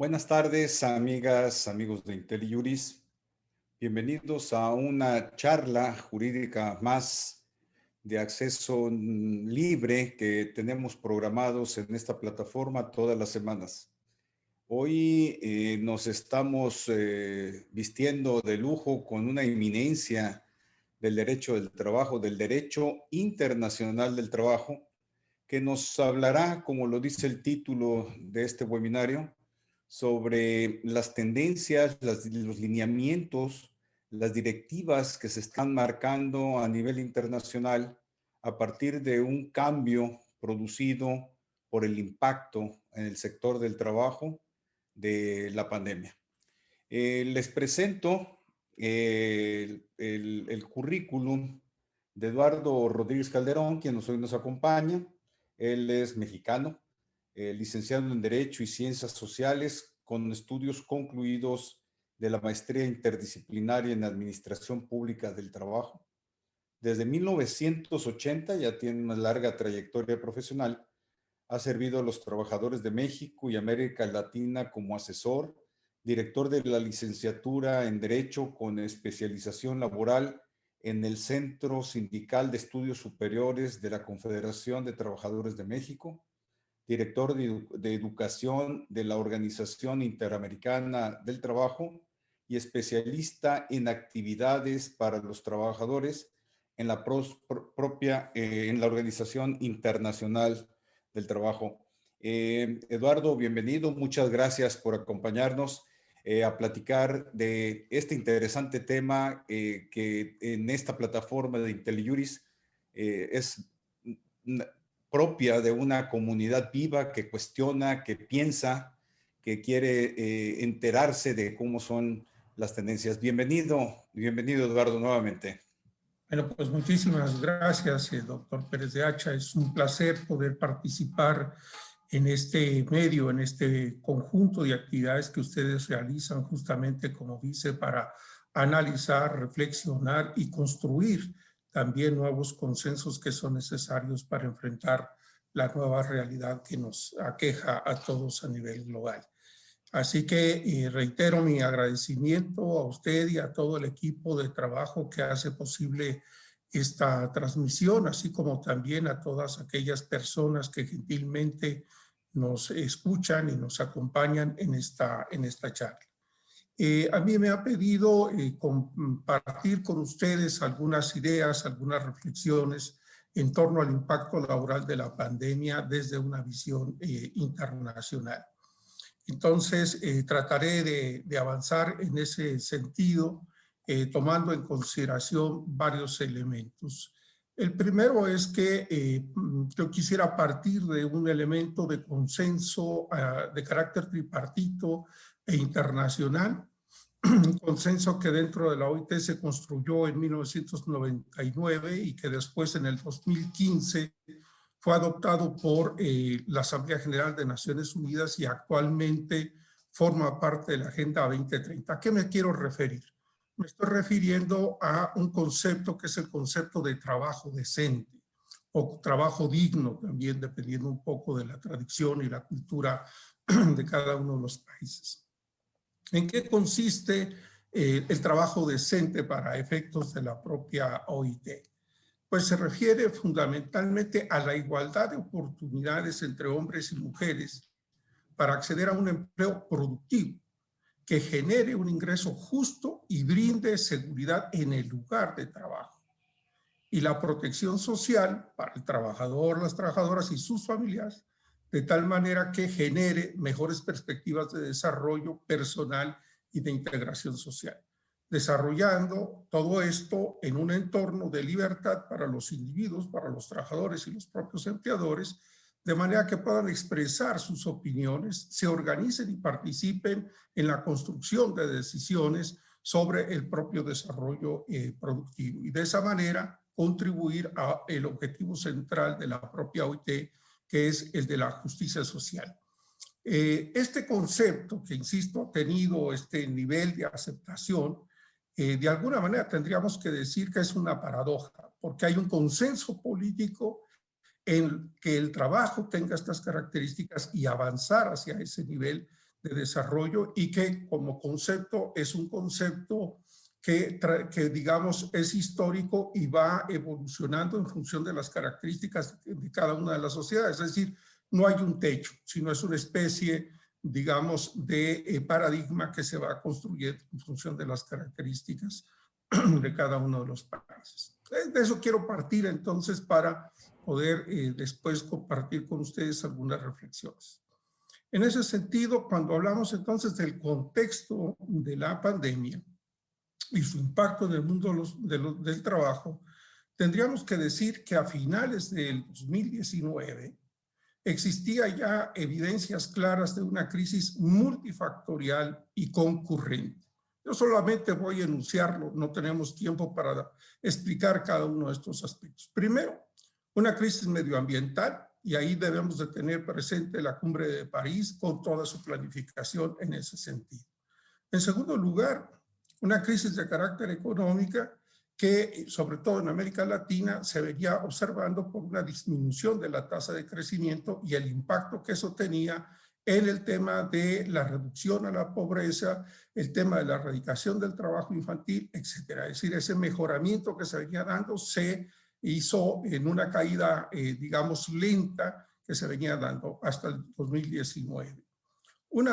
Buenas tardes, amigas, amigos de IntelliJuris. Bienvenidos a una charla jurídica más de acceso libre que tenemos programados en esta plataforma todas las semanas. Hoy nos estamos vistiendo de lujo con una eminencia del derecho del trabajo, del derecho internacional del trabajo, que nos hablará, como lo dice el título de este webinario, sobre las tendencias, los lineamientos, las directivas que se están marcando a nivel internacional a partir de un cambio producido por el impacto en el sector del trabajo de la pandemia. Les presento el currículum de Eduardo Rodríguez Calderón, quien hoy nos acompaña. Él es mexicano, licenciado en Derecho y Ciencias Sociales, con estudios concluidos de la maestría interdisciplinaria en Administración Pública del Trabajo. Desde 1980 ya tiene una larga trayectoria profesional. Ha servido a los trabajadores de México y América Latina como asesor, director de la licenciatura en Derecho con especialización laboral en el Centro Sindical de Estudios Superiores de la Confederación de Trabajadores de México, director de Educación de la Organización Interamericana del Trabajo y especialista en actividades para los trabajadores en la en la Organización Internacional del Trabajo. Eduardo, bienvenido. Muchas gracias por acompañarnos a platicar de este interesante tema que en esta plataforma de IntelliJuris es propia de una comunidad viva que cuestiona, que piensa, que quiere enterarse de cómo son las tendencias. Bienvenido Eduardo nuevamente. Bueno, pues muchísimas gracias, doctor Pérez de Hacha. Es un placer poder participar en este medio, en este conjunto de actividades que ustedes realizan justamente, como dice, para analizar, reflexionar y construir también nuevos consensos que son necesarios para enfrentar la nueva realidad que nos aqueja a todos a nivel global. Así que reitero mi agradecimiento a usted y a todo el equipo de trabajo que hace posible esta transmisión, así como también a todas aquellas personas que gentilmente nos escuchan y nos acompañan en esta charla. A mí me ha pedido compartir con ustedes algunas ideas, algunas reflexiones en torno al impacto laboral de la pandemia desde una visión internacional. Entonces, trataré de avanzar en ese sentido, tomando en consideración varios elementos. El primero es que yo quisiera partir de un elemento de consenso de carácter tripartito e internacional, un consenso que dentro de la OIT se construyó en 1999 y que después en el 2015 fue adoptado por la Asamblea General de Naciones Unidas y actualmente forma parte de la Agenda 2030. ¿A qué me quiero referir? Me estoy refiriendo a un concepto que es el concepto de trabajo decente o trabajo digno, también dependiendo un poco de la tradición y la cultura de cada uno de los países. ¿En qué consiste el trabajo decente para efectos de la propia OIT? Pues se refiere fundamentalmente a la igualdad de oportunidades entre hombres y mujeres para acceder a un empleo productivo que genere un ingreso justo y brinde seguridad en el lugar de trabajo. Y la protección social para el trabajador, las trabajadoras y sus familias, de tal manera que genere mejores perspectivas de desarrollo personal y de integración social, desarrollando todo esto en un entorno de libertad para los individuos, para los trabajadores y los propios empleadores, de manera que puedan expresar sus opiniones, se organicen y participen en la construcción de decisiones sobre el propio desarrollo productivo. Y de esa manera contribuir al objetivo central de la propia OIT, que es el de la justicia social. Este concepto, que insisto, ha tenido este nivel de aceptación, de alguna manera tendríamos que decir que es una paradoja, porque hay un consenso político en que el trabajo tenga estas características y avanzar hacia ese nivel de desarrollo y que como concepto es un concepto que digamos es histórico y va evolucionando en función de las características de cada una de las sociedades. Es decir, no hay un techo, sino es una especie, digamos, de paradigma que se va construyendo en función de las características de cada uno de los países. De eso quiero partir entonces para poder después compartir con ustedes algunas reflexiones. En ese sentido, cuando hablamos entonces del contexto de la pandemia y su impacto en el mundo del trabajo, tendríamos que decir que a finales del 2019 existía ya evidencias claras de una crisis multifactorial y concurrente. Yo solamente voy a enunciarlo, no tenemos tiempo para explicar cada uno de estos aspectos. Primero, una crisis medioambiental, y ahí debemos de tener presente la Cumbre de París con toda su planificación en ese sentido. En segundo lugar, una crisis de carácter económica que, sobre todo en América Latina, se venía observando por una disminución de la tasa de crecimiento y el impacto que eso tenía en el tema de la reducción a la pobreza, el tema de la erradicación del trabajo infantil, etcétera. Es decir, ese mejoramiento que se venía dando se hizo en una caída, digamos, lenta que se venía dando hasta el 2019. Un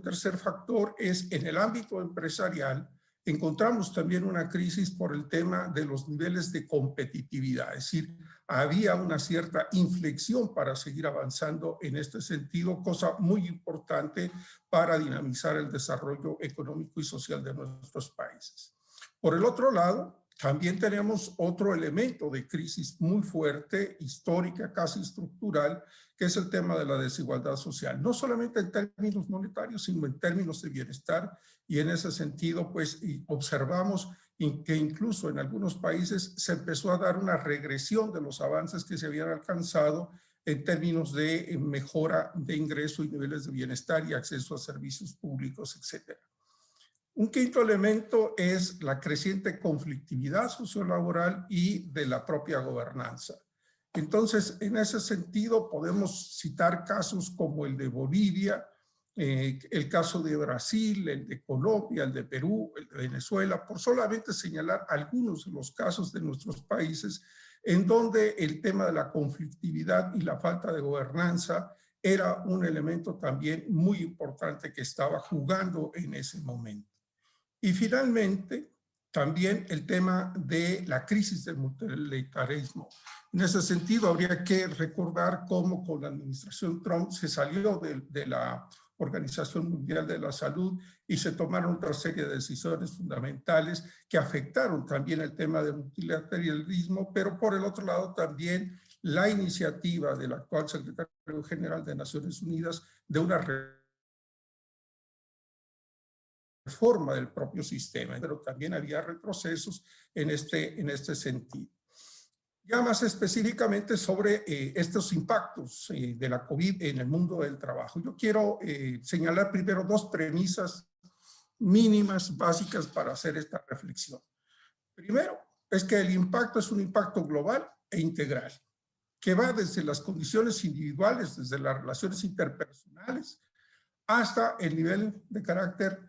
tercer factor es en el ámbito empresarial. Encontramos también una crisis por el tema de los niveles de competitividad, es decir, había una cierta inflexión para seguir avanzando en este sentido, cosa muy importante para dinamizar el desarrollo económico y social de nuestros países. Por el otro lado, también tenemos otro elemento de crisis muy fuerte, histórica, casi estructural, que es el tema de la desigualdad social, no solamente en términos monetarios, sino en términos de bienestar, y en ese sentido, pues, observamos que incluso en algunos países se empezó a dar una regresión de los avances que se habían alcanzado en términos de mejora de ingreso y niveles de bienestar y acceso a servicios públicos, etcétera. Un quinto elemento es la creciente conflictividad sociolaboral y de la propia gobernanza. Entonces, en ese sentido, podemos citar casos como el de Bolivia, el caso de Brasil, el de Colombia, el de Perú, el de Venezuela, por solamente señalar algunos de los casos de nuestros países en donde el tema de la conflictividad y la falta de gobernanza era un elemento también muy importante que estaba jugando en ese momento. Y finalmente, también el tema de la crisis del multilateralismo. En ese sentido, habría que recordar cómo con la administración Trump se salió de la Organización Mundial de la Salud y se tomaron otra serie de decisiones fundamentales que afectaron también el tema del multilateralismo, pero por el otro lado también la iniciativa del actual secretario general de Naciones Unidas de una reforma del propio sistema, pero también había retrocesos en este sentido. Ya más específicamente sobre estos impactos de la COVID en el mundo del trabajo. Yo quiero señalar primero dos premisas mínimas, básicas para hacer esta reflexión. Primero, es que el impacto es un impacto global e integral, que va desde las condiciones individuales, desde las relaciones interpersonales, hasta el nivel de carácter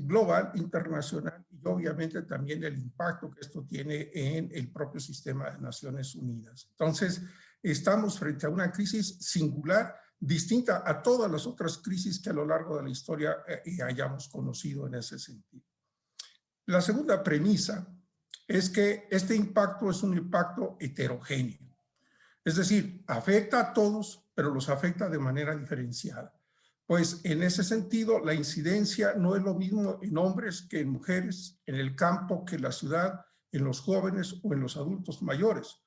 global, internacional, y obviamente también el impacto que esto tiene en el propio sistema de Naciones Unidas. Entonces, estamos frente a una crisis singular, distinta a todas las otras crisis que a lo largo de la historia hayamos conocido en ese sentido. La segunda premisa es que este impacto es un impacto heterogéneo. Es decir, afecta a todos, pero los afecta de manera diferenciada. Pues en ese sentido, la incidencia no es lo mismo en hombres que en mujeres, en el campo que en la ciudad, en los jóvenes o en los adultos mayores.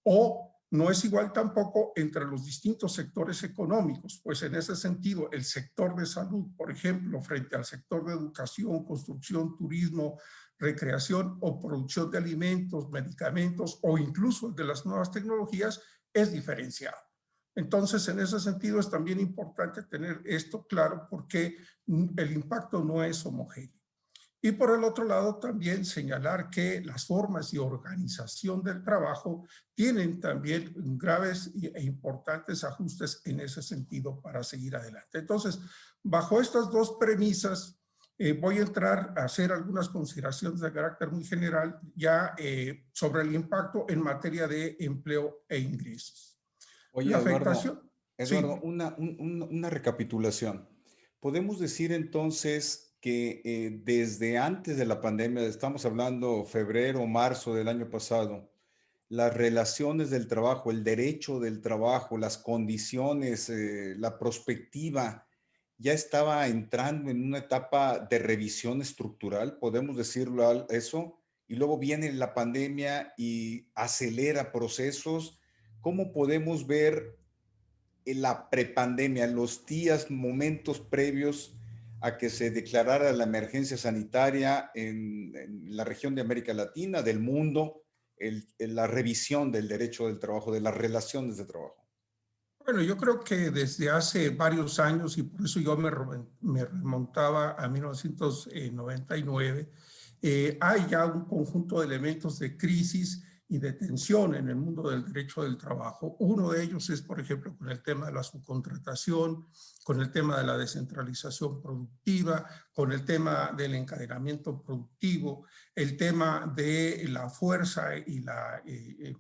O no es igual tampoco entre los distintos sectores económicos, pues en ese sentido, el sector de salud, por ejemplo, frente al sector de educación, construcción, turismo, recreación o producción de alimentos, medicamentos o incluso de las nuevas tecnologías, es diferenciado. Entonces, en ese sentido es también importante tener esto claro porque el impacto no es homogéneo. Y por el otro lado, también señalar que las formas de organización del trabajo tienen también graves e importantes ajustes en ese sentido para seguir adelante. Entonces, bajo estas dos premisas, voy a entrar a hacer algunas consideraciones de carácter muy general ya sobre el impacto en materia de empleo e ingresos. Oye, La Eduardo, afectación, Eduardo, sí. una recapitulación. Podemos decir entonces que desde antes de la pandemia, estamos hablando febrero o marzo del año pasado, las relaciones del trabajo, el derecho del trabajo, las condiciones, la prospectiva, ya estaba entrando en una etapa de revisión estructural, podemos decirlo eso, y luego viene la pandemia y acelera procesos. ¿Cómo podemos ver en la prepandemia, los días, momentos previos a que se declarara la emergencia sanitaria en la región de América Latina, del mundo, la revisión del derecho del trabajo, de las relaciones de trabajo? Bueno, yo creo que desde hace varios años, y por eso yo me remontaba a 1999, hay ya un conjunto de elementos de crisis y de tensión en el mundo del derecho del trabajo. Uno de ellos es, por ejemplo, con el tema de la subcontratación, con el tema de la descentralización productiva, con el tema del encadenamiento productivo, el tema de la fuerza y la,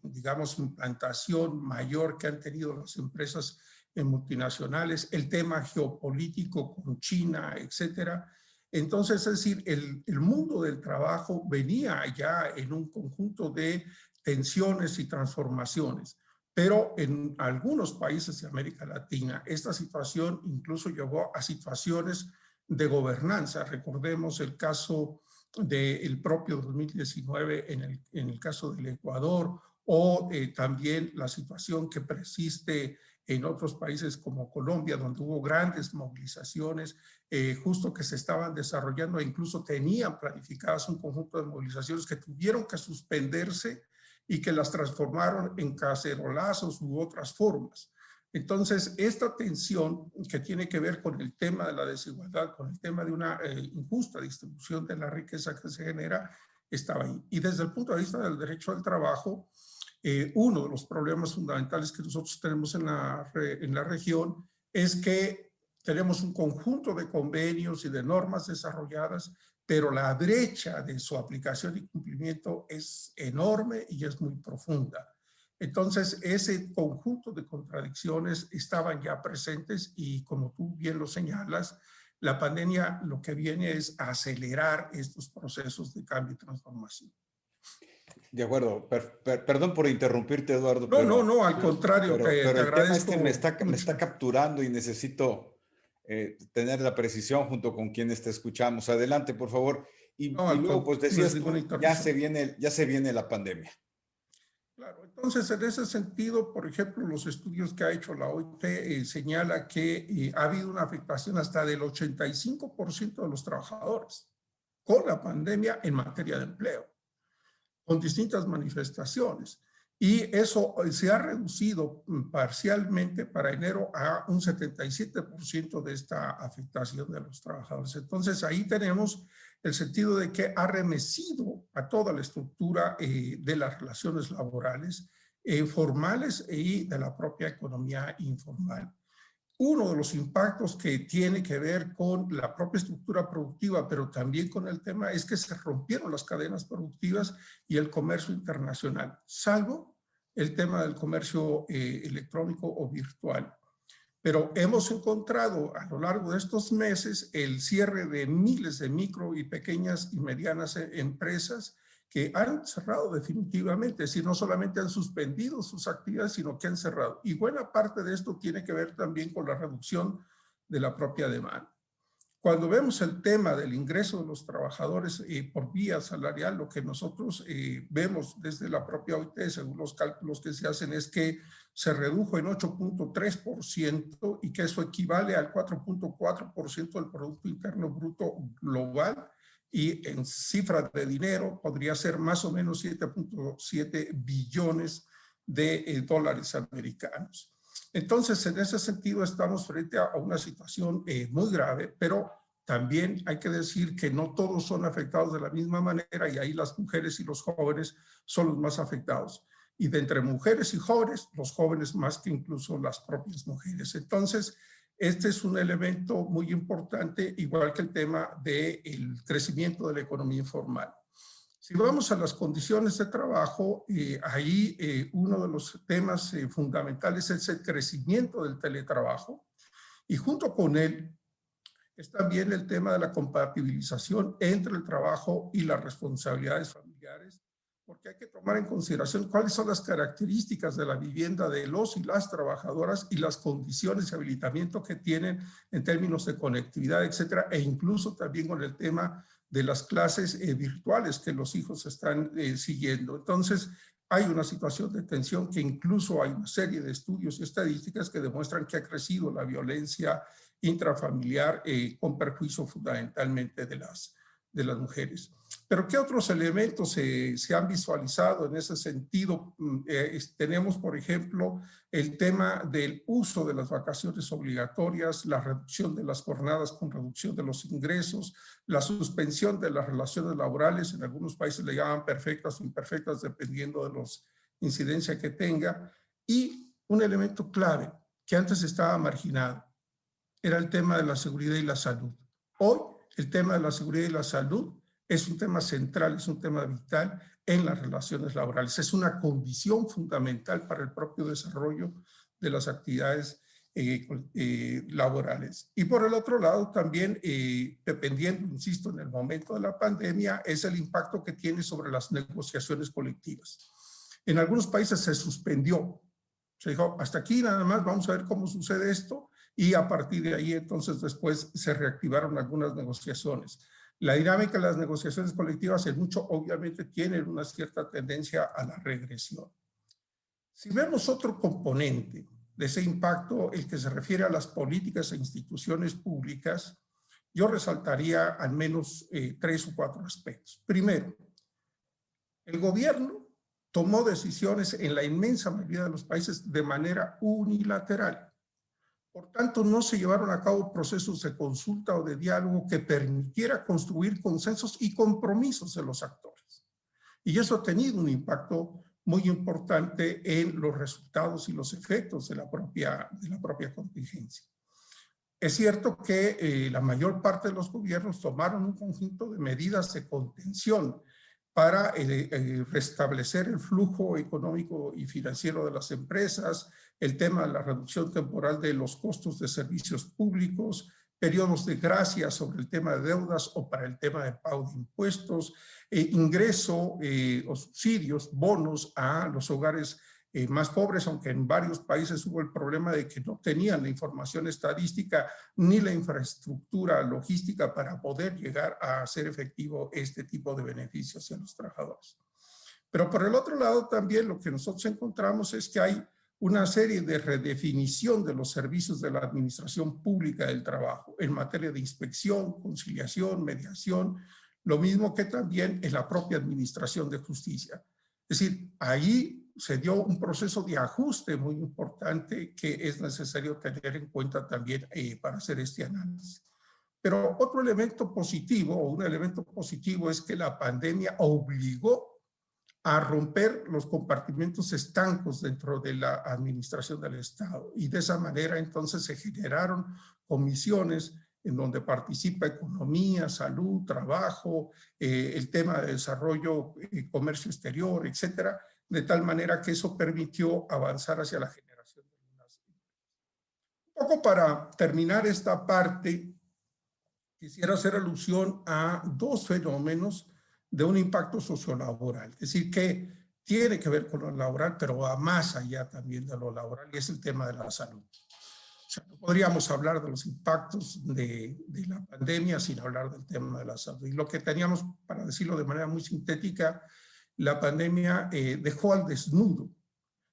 digamos, implantación mayor que han tenido las empresas multinacionales, el tema geopolítico con China, etcétera. Entonces, es decir, el mundo del trabajo venía ya en un conjunto de tensiones y transformaciones. Pero en algunos países de América Latina, esta situación incluso llevó a situaciones de gobernanza. Recordemos el caso del propio 2019 en el caso del Ecuador, o también la situación que persiste en otros países como Colombia, donde hubo grandes movilizaciones, justo que se estaban desarrollando e incluso tenían planificadas un conjunto de movilizaciones que tuvieron que suspenderse y que las transformaron en cacerolazos u otras formas. Entonces, esta tensión que tiene que ver con el tema de la desigualdad, con el tema de una injusta distribución de la riqueza que se genera, estaba ahí. Y desde el punto de vista del derecho al trabajo, uno de los problemas fundamentales que nosotros tenemos en la región es que tenemos un conjunto de convenios y de normas desarrolladas, pero la brecha de su aplicación y cumplimiento es enorme y es muy profunda. Entonces, ese conjunto de contradicciones estaban ya presentes y, como tú bien lo señalas, la pandemia lo que viene es a acelerar estos procesos de cambio y transformación. De acuerdo. Perdón por interrumpirte, Eduardo, No, no, no, al contrario, te pero el tema este agradezco me mucho. está capturando y necesito tener la precisión junto con quienes te escuchamos. Adelante, por favor. No, Y luego, pues no es decías ninguna tú, interrupción. ya se viene la pandemia. Claro, entonces en ese sentido, por ejemplo, los estudios que ha hecho la OIT señala que ha habido una afectación hasta del 85% de los trabajadores con la pandemia en materia de empleo, con distintas manifestaciones. Y eso se ha reducido parcialmente para enero a un 77% de esta afectación de los trabajadores. Entonces ahí tenemos el sentido de que ha remecido a toda la estructura de las relaciones laborales formales y de la propia economía informal. Uno de los impactos que tiene que ver con la propia estructura productiva, pero también con el tema, es que se rompieron las cadenas productivas y el comercio internacional, salvo el tema del comercio electrónico o virtual. Pero hemos encontrado a lo largo de estos meses el cierre de miles de micro y pequeñas y medianas empresas que han cerrado definitivamente, es decir, no solamente han suspendido sus actividades, sino que han cerrado. Y buena parte de esto tiene que ver también con la reducción de la propia demanda. Cuando vemos el tema del ingreso de los trabajadores por vía salarial, lo que nosotros vemos desde la propia OIT, según los cálculos que se hacen, es que se redujo en 8.3% y que eso equivale al 4.4% del Producto Interno Bruto Global, y en cifras de dinero podría ser más o menos 7.7 billones de dólares americanos. Entonces, en ese sentido, estamos frente a una situación muy grave, pero también hay que decir que no todos son afectados de la misma manera y ahí las mujeres y los jóvenes son los más afectados. Y de entre mujeres y jóvenes, los jóvenes más que incluso las propias mujeres. Entonces, este es un elemento muy importante, igual que el tema del crecimiento de la economía informal. Si vamos a las condiciones de trabajo, ahí uno de los temas fundamentales es el crecimiento del teletrabajo y junto con él es también el tema de la compatibilización entre el trabajo y las responsabilidades familiares, porque hay que tomar en consideración cuáles son las características de la vivienda de los y las trabajadoras y las condiciones de habilitamiento que tienen en términos de conectividad, etcétera, e incluso también con el tema de las clases virtuales que los hijos están siguiendo. Entonces, hay una situación de tensión que incluso hay una serie de estudios y estadísticas que demuestran que ha crecido la violencia intrafamiliar con perjuicio fundamentalmente de las mujeres. Pero ¿qué otros elementos se han visualizado en ese sentido? Tenemos, por ejemplo, el tema del uso de las vacaciones obligatorias, la reducción de las jornadas con reducción de los ingresos, la suspensión de las relaciones laborales, en algunos países le llaman perfectas o imperfectas, dependiendo de los incidencia que tenga, y un elemento clave que antes estaba marginado, era el tema de la seguridad y la salud. Hoy, el tema de la seguridad y la salud es un tema central, es un tema vital en las relaciones laborales. Es una condición fundamental para el propio desarrollo de las actividades laborales. Y por el otro lado, también, dependiendo, insisto, en el momento de la pandemia, es el impacto que tiene sobre las negociaciones colectivas. En algunos países se suspendió. Se dijo, hasta aquí nada más, vamos a ver cómo sucede esto, y a partir de ahí entonces después se reactivaron algunas negociaciones. La dinámica de las negociaciones colectivas en mucho obviamente tienen una cierta tendencia a la regresión. Si vemos otro componente de ese impacto, el que se refiere a las políticas e instituciones públicas, yo resaltaría al menos 3 o 4 aspectos. Primero, el gobierno tomó decisiones en la inmensa mayoría de los países de manera unilateral. Por tanto, no se llevaron a cabo procesos de consulta o de diálogo que permitiera construir consensos y compromisos de los actores. Y eso ha tenido un impacto muy importante en los resultados y los efectos de la propia contingencia. Es cierto que la mayor parte de los gobiernos tomaron un conjunto de medidas de contención para restablecer el flujo económico y financiero de las empresas, el tema de la reducción temporal de los costos de servicios públicos, periodos de gracia sobre el tema de deudas o para el tema de pago de impuestos, ingreso o subsidios, bonos a los hogares más pobres, aunque en varios países hubo el problema de que no tenían la información estadística ni la infraestructura logística para poder llegar a hacer efectivo este tipo de beneficios a los trabajadores. Pero por el otro lado también lo que nosotros encontramos es que hay una serie de redefinición de los servicios de la administración pública del trabajo en materia de inspección, conciliación, mediación, lo mismo que también en la propia administración de justicia. Es decir, ahí se dio un proceso de ajuste muy importante que es necesario tener en cuenta también para hacer este análisis. Pero otro elemento positivo, o un elemento positivo, es que la pandemia obligó a romper los compartimentos estancos dentro de la administración del Estado. Y de esa manera entonces se generaron comisiones en donde participa economía, salud, trabajo, el tema de desarrollo, comercio exterior, etcétera, de tal manera que eso permitió avanzar hacia la generación de unas. Un poco para terminar esta parte, quisiera hacer alusión a 2 fenómenos de un impacto sociolaboral, es decir, que tiene que ver con lo laboral, pero va más allá también de lo laboral, y es el tema de la salud. O sea, no podríamos hablar de los impactos de la pandemia sin hablar del tema de la salud. Y lo que teníamos, para decirlo de manera muy sintética, la pandemia dejó al desnudo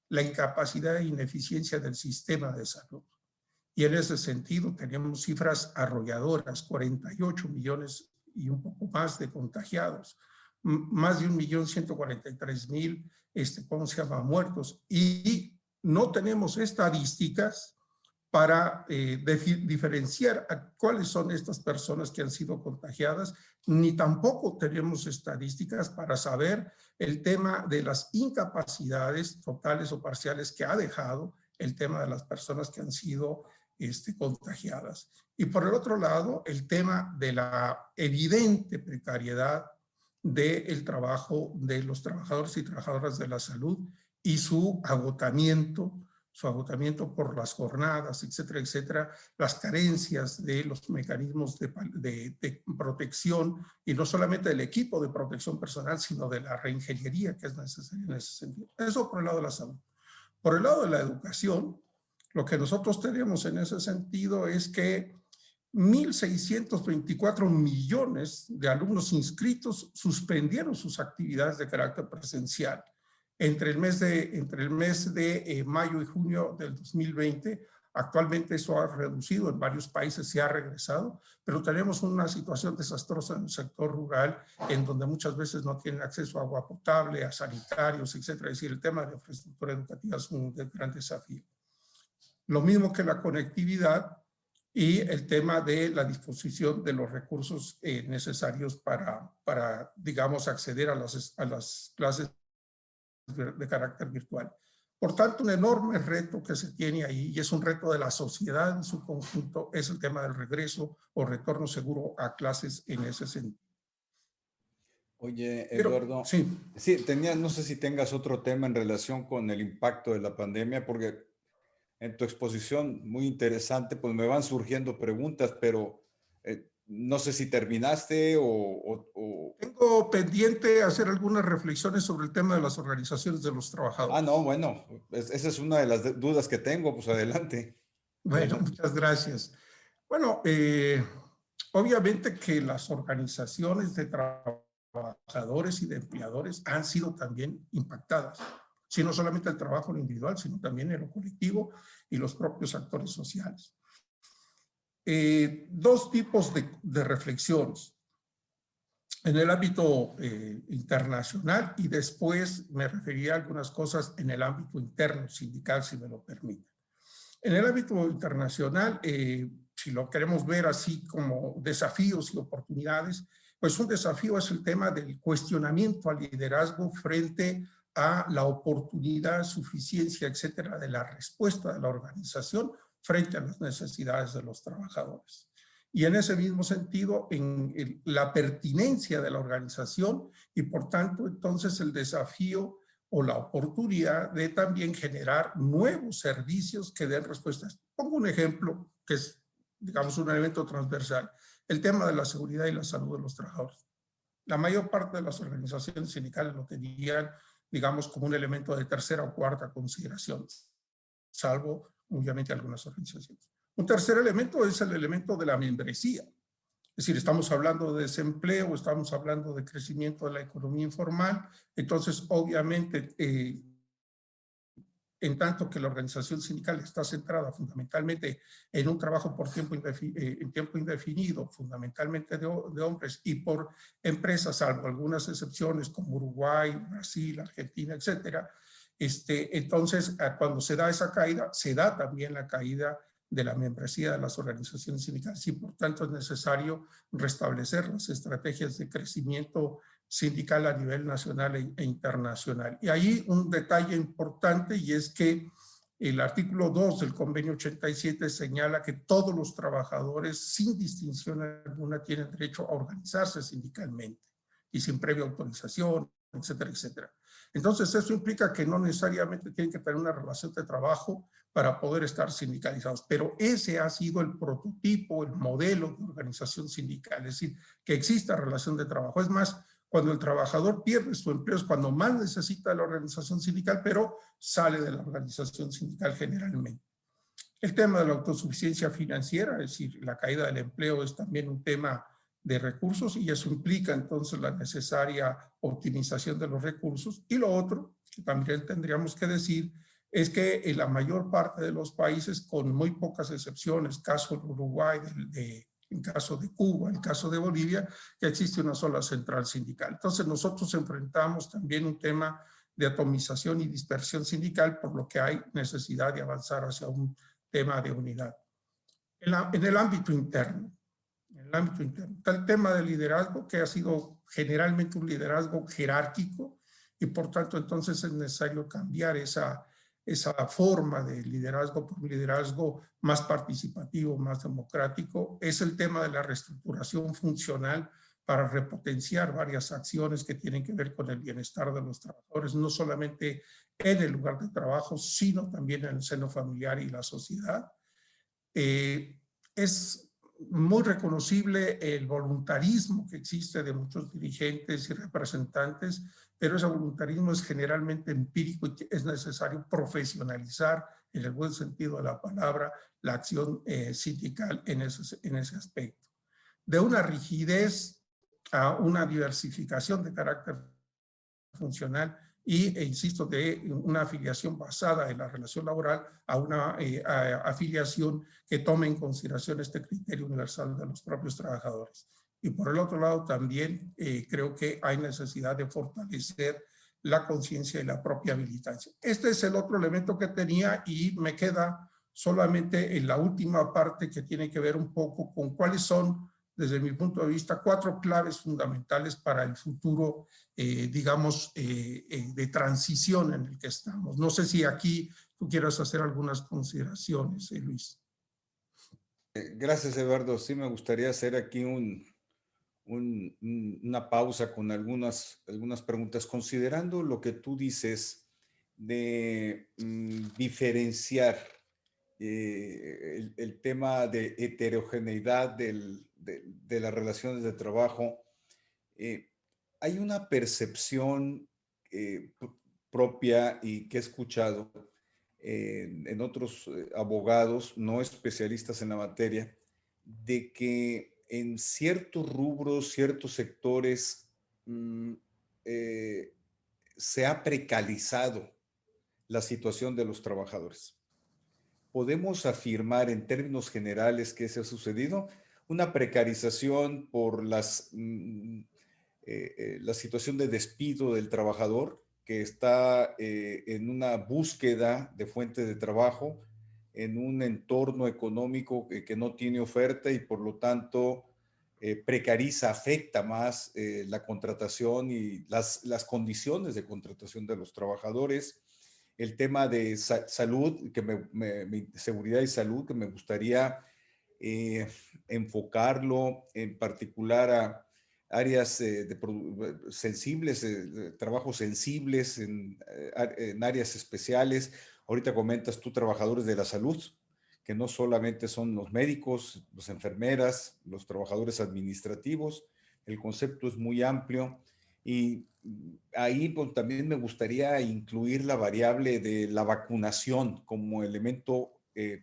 la incapacidad e ineficiencia del sistema de salud. Y en ese sentido tenemos cifras arrolladoras, 48 millones y un poco más de contagiados, más de 1.143.000 muertos. Y no tenemos estadísticas para diferenciar a cuáles son estas personas que han sido contagiadas, ni tampoco tenemos estadísticas para saber el tema de las incapacidades totales o parciales que ha dejado el tema de las personas que han sido contagiadas. Y por el otro lado, el tema de la evidente precariedad del trabajo de los trabajadores y trabajadoras de la salud y su agotamiento por las jornadas, etcétera, etcétera, las carencias de los mecanismos de protección, y no solamente del equipo de protección personal, sino de la reingeniería que es necesaria en ese sentido. Eso por el lado de la salud. Por el lado de la educación, lo que nosotros tenemos en ese sentido es que 1.624 millones de alumnos inscritos suspendieron sus actividades de carácter presencial entre el mes de mayo y junio del 2020. Actualmente eso ha reducido, en varios países se ha regresado, pero tenemos una situación desastrosa en el sector rural, en donde muchas veces no tienen acceso a agua potable, a sanitarios, etcétera. Es decir, el tema de infraestructura educativa es un gran desafío. Lo mismo que la conectividad y el tema de la disposición de los recursos necesarios para, digamos, acceder a las clases de carácter virtual. Por tanto, un enorme reto que se tiene ahí, y es un reto de la sociedad en su conjunto, es el tema del regreso o retorno seguro a clases en ese sentido. Oye, Eduardo, sí, no sé si tengas otro tema en relación con el impacto de la pandemia, porque en tu exposición, muy interesante, pues me van surgiendo preguntas, pero no sé si terminaste o... Tengo pendiente hacer algunas reflexiones sobre el tema de las organizaciones de los trabajadores. Ah, no, bueno, esa es una de las dudas que tengo, pues adelante. Bueno, muchas gracias. Bueno, obviamente que las organizaciones de trabajadores y de empleadores han sido también impactadas, si no solamente el trabajo individual, sino también en lo colectivo y los propios actores sociales. Dos tipos de reflexiones. En el ámbito internacional, y después me refería a algunas cosas en el ámbito interno sindical, si me lo permiten. En el ámbito internacional, si lo queremos ver así como desafíos y oportunidades, pues un desafío es el tema del cuestionamiento al liderazgo frente a la oportunidad, suficiencia, etcétera, de la respuesta de la organización frente a las necesidades de los trabajadores. Y en ese mismo sentido, en la pertinencia de la organización y por tanto entonces el desafío o la oportunidad de también generar nuevos servicios que den respuestas. Pongo un ejemplo que es, digamos, un elemento transversal, el tema de la seguridad y la salud de los trabajadores. La mayor parte de las organizaciones sindicales lo tenían, digamos, como un elemento de tercera o cuarta consideración, salvo obviamente algunas organizaciones. Un tercer elemento es el elemento de la membresía. Es decir, estamos hablando de desempleo, estamos hablando de crecimiento de la economía informal. Entonces, obviamente, en tanto que la organización sindical está centrada fundamentalmente en un trabajo por tiempo indefinido, fundamentalmente de hombres, y por empresas, salvo algunas excepciones como Uruguay, Brasil, Argentina, etcétera, entonces, cuando se da esa caída, se da también la caída de la membresía de las organizaciones sindicales y por tanto es necesario restablecer las estrategias de crecimiento sindical a nivel nacional e internacional. Y ahí un detalle importante, y es que el artículo 2 del convenio 87 señala que todos los trabajadores sin distinción alguna tienen derecho a organizarse sindicalmente y sin previa autorización, etcétera, etcétera. Entonces eso implica que no necesariamente tienen que tener una relación de trabajo para poder estar sindicalizados, pero ese ha sido el prototipo, el modelo de organización sindical, es decir, que exista relación de trabajo. Es más, cuando el trabajador pierde su empleo es cuando más necesita la organización sindical, pero sale de la organización sindical generalmente. El tema de la autosuficiencia financiera, es decir, la caída del empleo es también un tema de recursos y eso implica entonces la necesaria optimización de los recursos. Y lo otro, que también tendríamos que decir, es que en la mayor parte de los países, con muy pocas excepciones, caso de Uruguay, en caso de Cuba, en caso de Bolivia, que existe una sola central sindical. Entonces nosotros enfrentamos también un tema de atomización y dispersión sindical, por lo que hay necesidad de avanzar hacia un tema de unidad. En el ámbito interno, está el tema del liderazgo, que ha sido generalmente un liderazgo jerárquico, y por tanto entonces es necesario cambiar esa forma de liderazgo por un liderazgo más participativo, más democrático. Es el tema de la reestructuración funcional para repotenciar varias acciones que tienen que ver con el bienestar de los trabajadores, no solamente en el lugar de trabajo, sino también en el seno familiar y la sociedad. Es muy reconocible el voluntarismo que existe de muchos dirigentes y representantes, pero ese voluntarismo es generalmente empírico y es necesario profesionalizar, en el buen sentido de la palabra, la acción sindical en ese aspecto. De una rigidez a una diversificación de carácter funcional e insisto, de una afiliación basada en la relación laboral a una afiliación que tome en consideración este criterio universal de los propios trabajadores. Y por el otro lado también creo que hay necesidad de fortalecer la conciencia y la propia militancia. Este es el otro elemento que tenía y me queda solamente en la última parte que tiene que ver un poco con cuáles son, desde mi punto de vista, 4 claves fundamentales para el futuro, digamos, de transición en el que estamos. No sé si aquí tú quieras hacer algunas consideraciones, Luis. Gracias, Eduardo. Sí, me gustaría hacer aquí una pausa con algunas preguntas, considerando lo que tú dices de diferenciar el tema de heterogeneidad de las relaciones de trabajo. Hay una percepción propia y que he escuchado en otros abogados no especialistas en la materia, de que en ciertos rubros, ciertos sectores, se ha precarizado la situación de los trabajadores. ¿Podemos afirmar en términos generales que eso ha sucedido? Una precarización por la situación de despido del trabajador, que está en una búsqueda de fuente de trabajo, en un entorno económico que no tiene oferta y por lo tanto precariza, afecta más la contratación y las condiciones de contratación de los trabajadores. El tema de salud, seguridad y salud, que me gustaría enfocarlo en particular a áreas sensibles, trabajos sensibles en áreas especiales. Ahorita comentas tú trabajadores de la salud, que no solamente son los médicos, las enfermeras, los trabajadores administrativos. El concepto es muy amplio y ahí pues, también me gustaría incluir la variable de la vacunación como elemento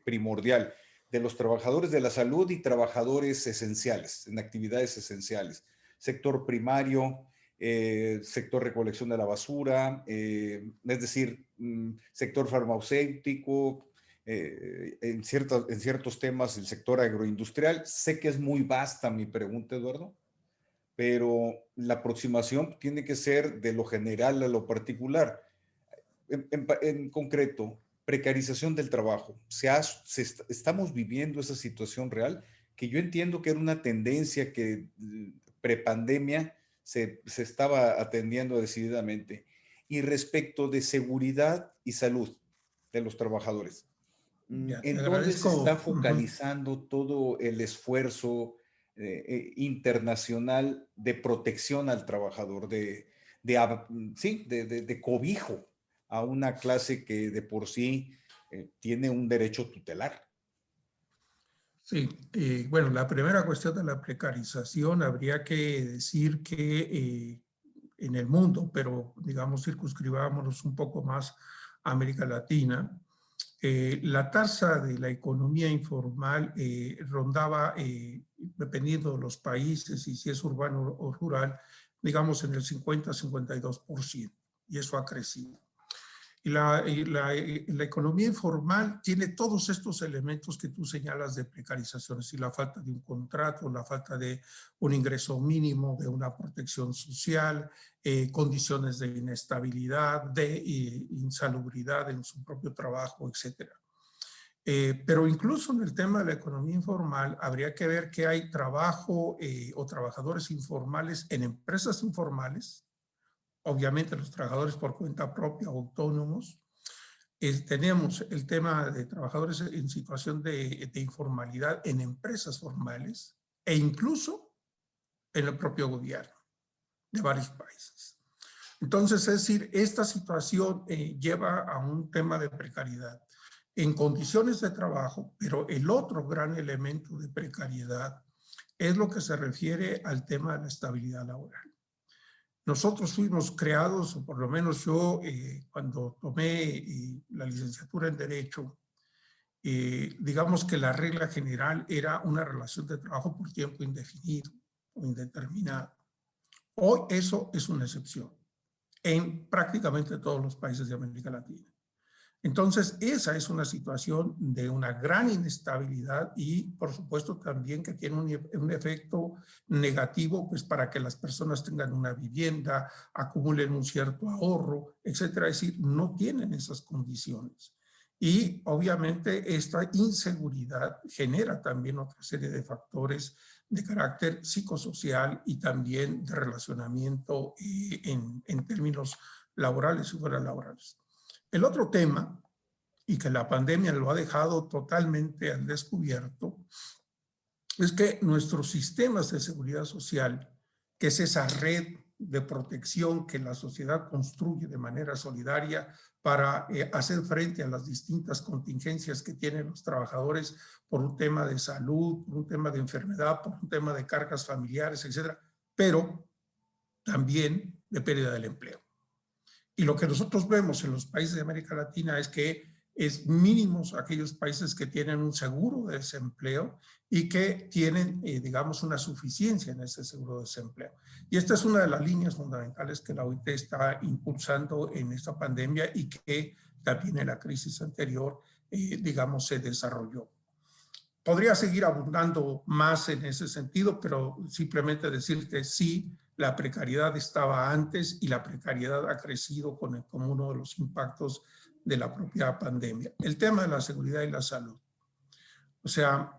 primordial de los trabajadores de la salud y trabajadores esenciales, en actividades esenciales. Sector primario, sector recolección de la basura, es decir, sector farmacéutico, en ciertos temas el sector agroindustrial. Sé que es muy vasta mi pregunta, Eduardo, pero la aproximación tiene que ser de lo general a lo particular. En concreto, precarización del trabajo. Estamos viviendo esa situación real, que yo entiendo que era una tendencia que prepandemia se estaba atendiendo decididamente. Y respecto de seguridad y salud de los trabajadores, ¿en dónde se está focalizando todo el esfuerzo internacional de protección al trabajador, de cobijo a una clase que de por sí tiene un derecho tutelar? Sí, bueno, la primera cuestión de la precarización, habría que decir que en el mundo, pero digamos circunscribámonos un poco más a América Latina, la tasa de la economía informal rondaba, dependiendo de los países y si es urbano o rural, digamos en el 50-52%, y eso ha crecido. Y la economía informal tiene todos estos elementos que tú señalas de precarizaciones, y la falta de un contrato, la falta de un ingreso mínimo, de una protección social, condiciones de inestabilidad, de insalubridad en su propio trabajo, etc. Pero incluso en el tema de la economía informal, habría que ver que hay trabajo o trabajadores informales en empresas informales, obviamente los trabajadores por cuenta propia o autónomos. Tenemos el tema de trabajadores en situación de informalidad en empresas formales e incluso en el propio gobierno de varios países. Entonces, es decir, esta situación lleva a un tema de precariedad en condiciones de trabajo, pero el otro gran elemento de precariedad es lo que se refiere al tema de la estabilidad laboral. Nosotros fuimos creados, o por lo menos yo, cuando tomé la licenciatura en Derecho, digamos que la regla general era una relación de trabajo por tiempo indefinido o indeterminado. Hoy eso es una excepción en prácticamente todos los países de América Latina. Entonces, esa es una situación de una gran inestabilidad y, por supuesto, también que tiene un efecto negativo, pues, para que las personas tengan una vivienda, acumulen un cierto ahorro, etcétera. Es decir, no tienen esas condiciones. Y, obviamente, esta inseguridad genera también otra serie de factores de carácter psicosocial y también de relacionamiento en términos laborales y fuera laborales. El otro tema, y que la pandemia lo ha dejado totalmente al descubierto, es que nuestros sistemas de seguridad social, que es esa red de protección que la sociedad construye de manera solidaria para hacer frente a las distintas contingencias que tienen los trabajadores por un tema de salud, por un tema de enfermedad, por un tema de cargas familiares, etcétera, pero también de pérdida del empleo. Y lo que nosotros vemos en los países de América Latina es que es mínimos aquellos países que tienen un seguro de desempleo y que tienen, digamos, una suficiencia en ese seguro de desempleo. Y esta es una de las líneas fundamentales que la OIT está impulsando en esta pandemia y que también en la crisis anterior, digamos, se desarrolló. Podría seguir abundando más en ese sentido, pero simplemente decir que sí, la precariedad estaba antes y la precariedad ha crecido como uno de los impactos de la propia pandemia. El tema de la seguridad y la salud. O sea,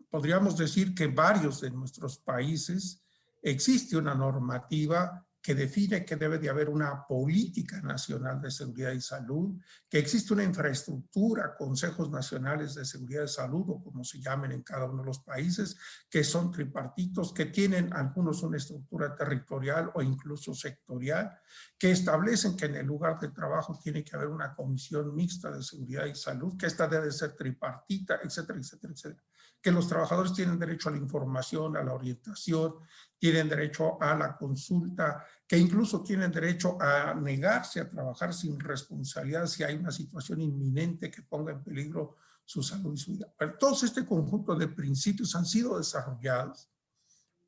podríamos decir que en varios de nuestros países existe una normativa que define que debe de haber una política nacional de seguridad y salud, que existe una infraestructura, consejos nacionales de seguridad y salud, o como se llamen en cada uno de los países, que son tripartitos, que tienen algunos una estructura territorial o incluso sectorial, que establecen que en el lugar de trabajo tiene que haber una comisión mixta de seguridad y salud, que esta debe ser tripartita, etcétera, etcétera, etcétera. Que los trabajadores tienen derecho a la información, a la orientación, tienen derecho a la consulta, que incluso tienen derecho a negarse a trabajar sin responsabilidad si hay una situación inminente que ponga en peligro su salud y su vida. Pero todo este conjunto de principios han sido desarrollados,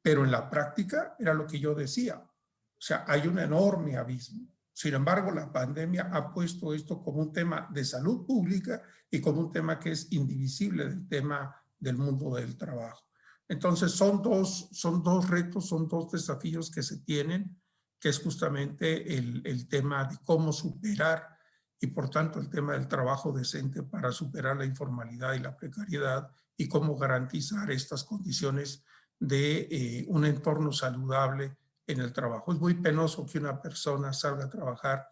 pero en la práctica era lo que yo decía. O sea, hay un enorme abismo. Sin embargo, la pandemia ha puesto esto como un tema de salud pública y como un tema que es indivisible del tema del mundo del trabajo. Entonces, son dos retos, son dos desafíos que se tienen, que es justamente el tema de cómo superar y, por tanto, el tema del trabajo decente para superar la informalidad y la precariedad y cómo garantizar estas condiciones de un entorno saludable en el trabajo. Es muy penoso que una persona salga a trabajar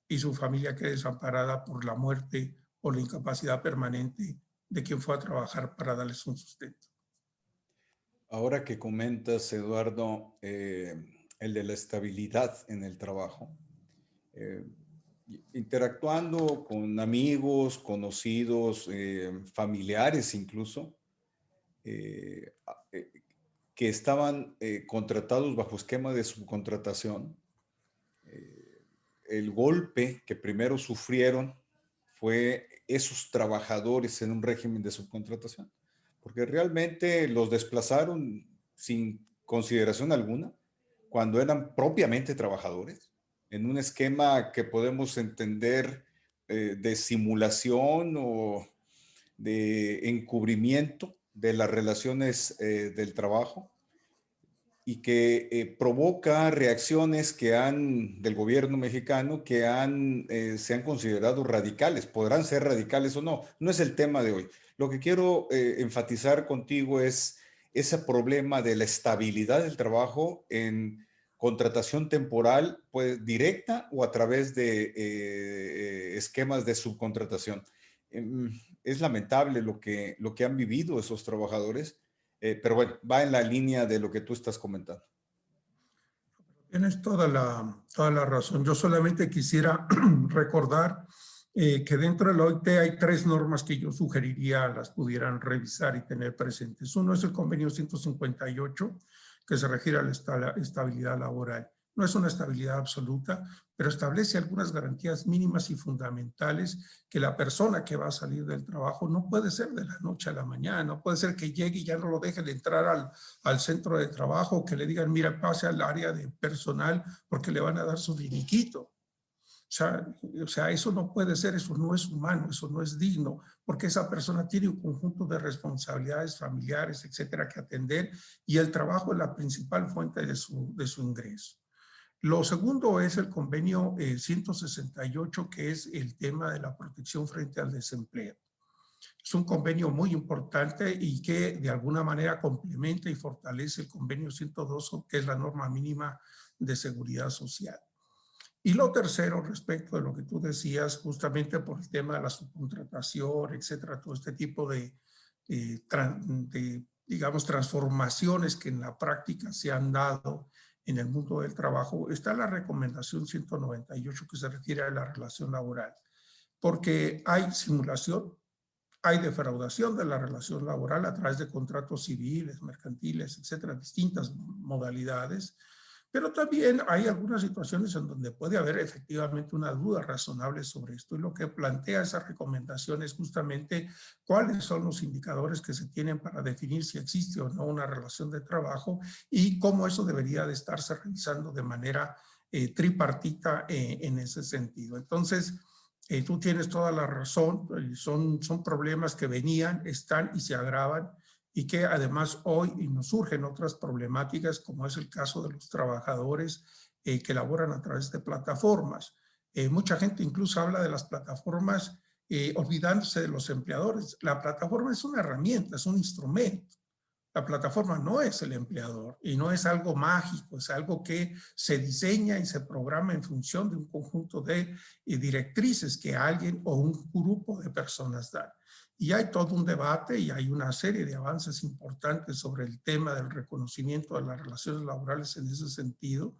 y su familia quede desamparada por la muerte o la incapacidad permanente de quien fue a trabajar para darles un sustento. Ahora que comentas, Eduardo, el de la estabilidad en el trabajo, interactuando con amigos, conocidos, familiares incluso, que estaban contratados bajo esquema de subcontratación, el golpe que primero sufrieron fue esos trabajadores en un régimen de subcontratación, porque realmente los desplazaron sin consideración alguna cuando eran propiamente trabajadores, en un esquema que podemos entender de simulación o de encubrimiento de las relaciones del trabajo. y que provoca reacciones del gobierno mexicano que se han considerado radicales. Podrán ser radicales o no, no es el tema de hoy. Lo que quiero enfatizar contigo es ese problema de la estabilidad del trabajo en contratación temporal, pues directa o a través de esquemas de subcontratación. Es lamentable lo que han vivido esos trabajadores, pero bueno, va en la línea de lo que tú estás comentando. Tienes toda la razón. Yo solamente quisiera recordar que dentro de la OIT hay 3 normas que yo sugeriría las pudieran revisar y tener presentes. Uno es el convenio 158, que se refiere a la estabilidad laboral. No es una estabilidad absoluta, pero establece algunas garantías mínimas y fundamentales que la persona que va a salir del trabajo no puede ser de la noche a la mañana, no puede ser que llegue y ya no lo dejen entrar al centro de trabajo, que le digan, mira, pase al área de personal porque le van a dar su finiquito. O sea, eso no puede ser, eso no es humano, eso no es digno, porque esa persona tiene un conjunto de responsabilidades familiares, etcétera, que atender, y el trabajo es la principal fuente de su ingreso. Lo segundo es el convenio 168, que es el tema de la protección frente al desempleo. Es un convenio muy importante y que de alguna manera complementa y fortalece el convenio 102, que es la norma mínima de seguridad social. Y lo tercero, respecto de lo que tú decías, justamente por el tema de la subcontratación, etcétera, todo este tipo digamos, transformaciones que en la práctica se han dado en el mundo del trabajo, está la recomendación 198 que se refiere a la relación laboral, porque hay simulación, hay defraudación de la relación laboral a través de contratos civiles, mercantiles, etcétera, distintas modalidades, pero también hay algunas situaciones en donde puede haber efectivamente una duda razonable sobre esto, y lo que plantea esa recomendación es justamente cuáles son los indicadores que se tienen para definir si existe o no una relación de trabajo y cómo eso debería de estarse revisando de manera tripartita en ese sentido. Entonces, tú tienes toda la razón, son problemas que venían, están y se agravan, y que además hoy nos surgen otras problemáticas, como es el caso de los trabajadores que laboran a través de plataformas. Mucha gente incluso habla de las plataformas olvidándose de los empleadores. La plataforma es una herramienta, es un instrumento. La plataforma no es el empleador y no es algo mágico, es algo que se diseña y se programa en función de un conjunto de directrices que alguien o un grupo de personas dan. Y hay todo un debate y hay una serie de avances importantes sobre el tema del reconocimiento de las relaciones laborales en ese sentido.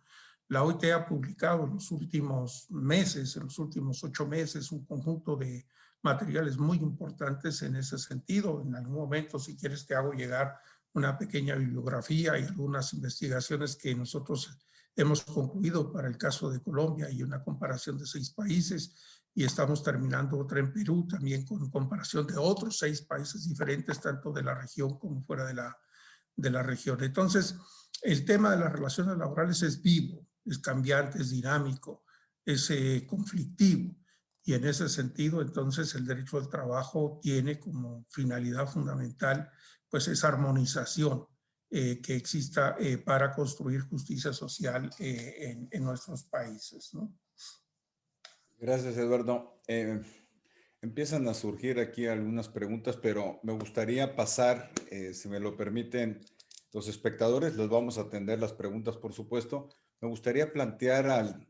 La OIT ha publicado en los últimos meses, en los últimos 8 meses, un conjunto de materiales muy importantes en ese sentido. En algún momento, si quieres, te hago llegar una pequeña bibliografía y algunas investigaciones que nosotros hemos concluido para el caso de Colombia y una comparación de 6 países, y estamos terminando otra en Perú también con comparación de otros 6 países diferentes, tanto de la región como fuera de la región. Entonces, el tema de las relaciones laborales es vivo, es cambiante, es dinámico, es conflictivo. Y en ese sentido, entonces, el derecho al trabajo tiene como finalidad fundamental pues esa armonización que exista para construir justicia social en nuestros países, ¿no? Gracias, Eduardo. Empiezan a surgir aquí algunas preguntas, pero me gustaría pasar, si me lo permiten los espectadores, les vamos a atender las preguntas, por supuesto. Me gustaría plantear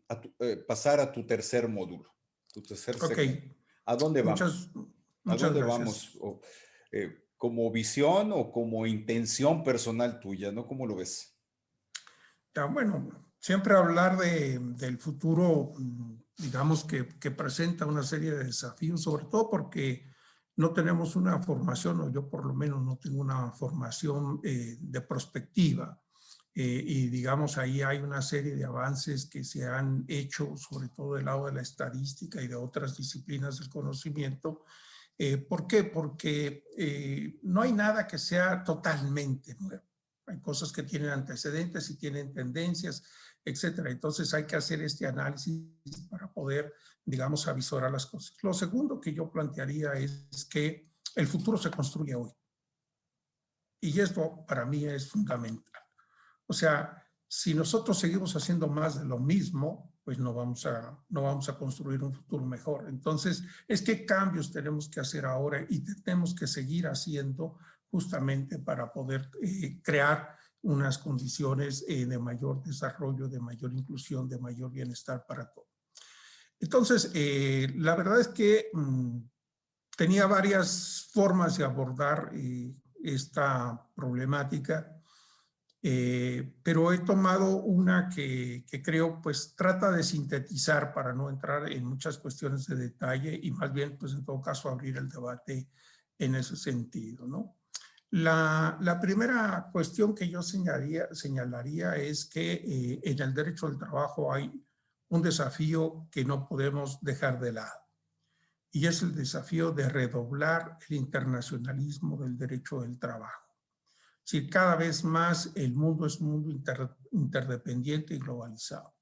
pasar a tu tercer módulo, tu tercer segmento. ¿A dónde vamos? ¿A dónde gracias. vamos? ¿Como visión o como intención personal tuya, no? ¿Cómo lo ves? Ya, bueno, siempre hablar del futuro, digamos que presenta una serie de desafíos, sobre todo porque no tenemos una formación, o yo por lo menos no tengo una formación de prospectiva. Y digamos, ahí hay una serie de avances que se han hecho, sobre todo del lado de la estadística y de otras disciplinas del conocimiento. ¿Por qué? Porque no hay nada que sea totalmente nuevo. Hay cosas que tienen antecedentes y tienen tendencias, etcétera. Entonces hay que hacer este análisis para poder, digamos, avisorar las cosas. Lo segundo que yo plantearía es que el futuro se construye hoy. Y esto para mí es fundamental. O sea, si nosotros seguimos haciendo más de lo mismo, pues no vamos a construir un futuro mejor. Entonces, es qué cambios tenemos que hacer ahora y tenemos que seguir haciendo justamente para poder crear unas condiciones de mayor desarrollo, de mayor inclusión, de mayor bienestar para todos. Entonces, la verdad es que tenía varias formas de abordar esta problemática, pero he tomado una que creo pues trata de sintetizar para no entrar en muchas cuestiones de detalle y más bien pues en todo caso abrir el debate en ese sentido, ¿no? La primera cuestión que yo señalaría es que en el derecho al trabajo hay un desafío que no podemos dejar de lado, y es el desafío de redoblar el internacionalismo del derecho del trabajo. Es decir, cada vez más el mundo es un mundo interdependiente y globalizado.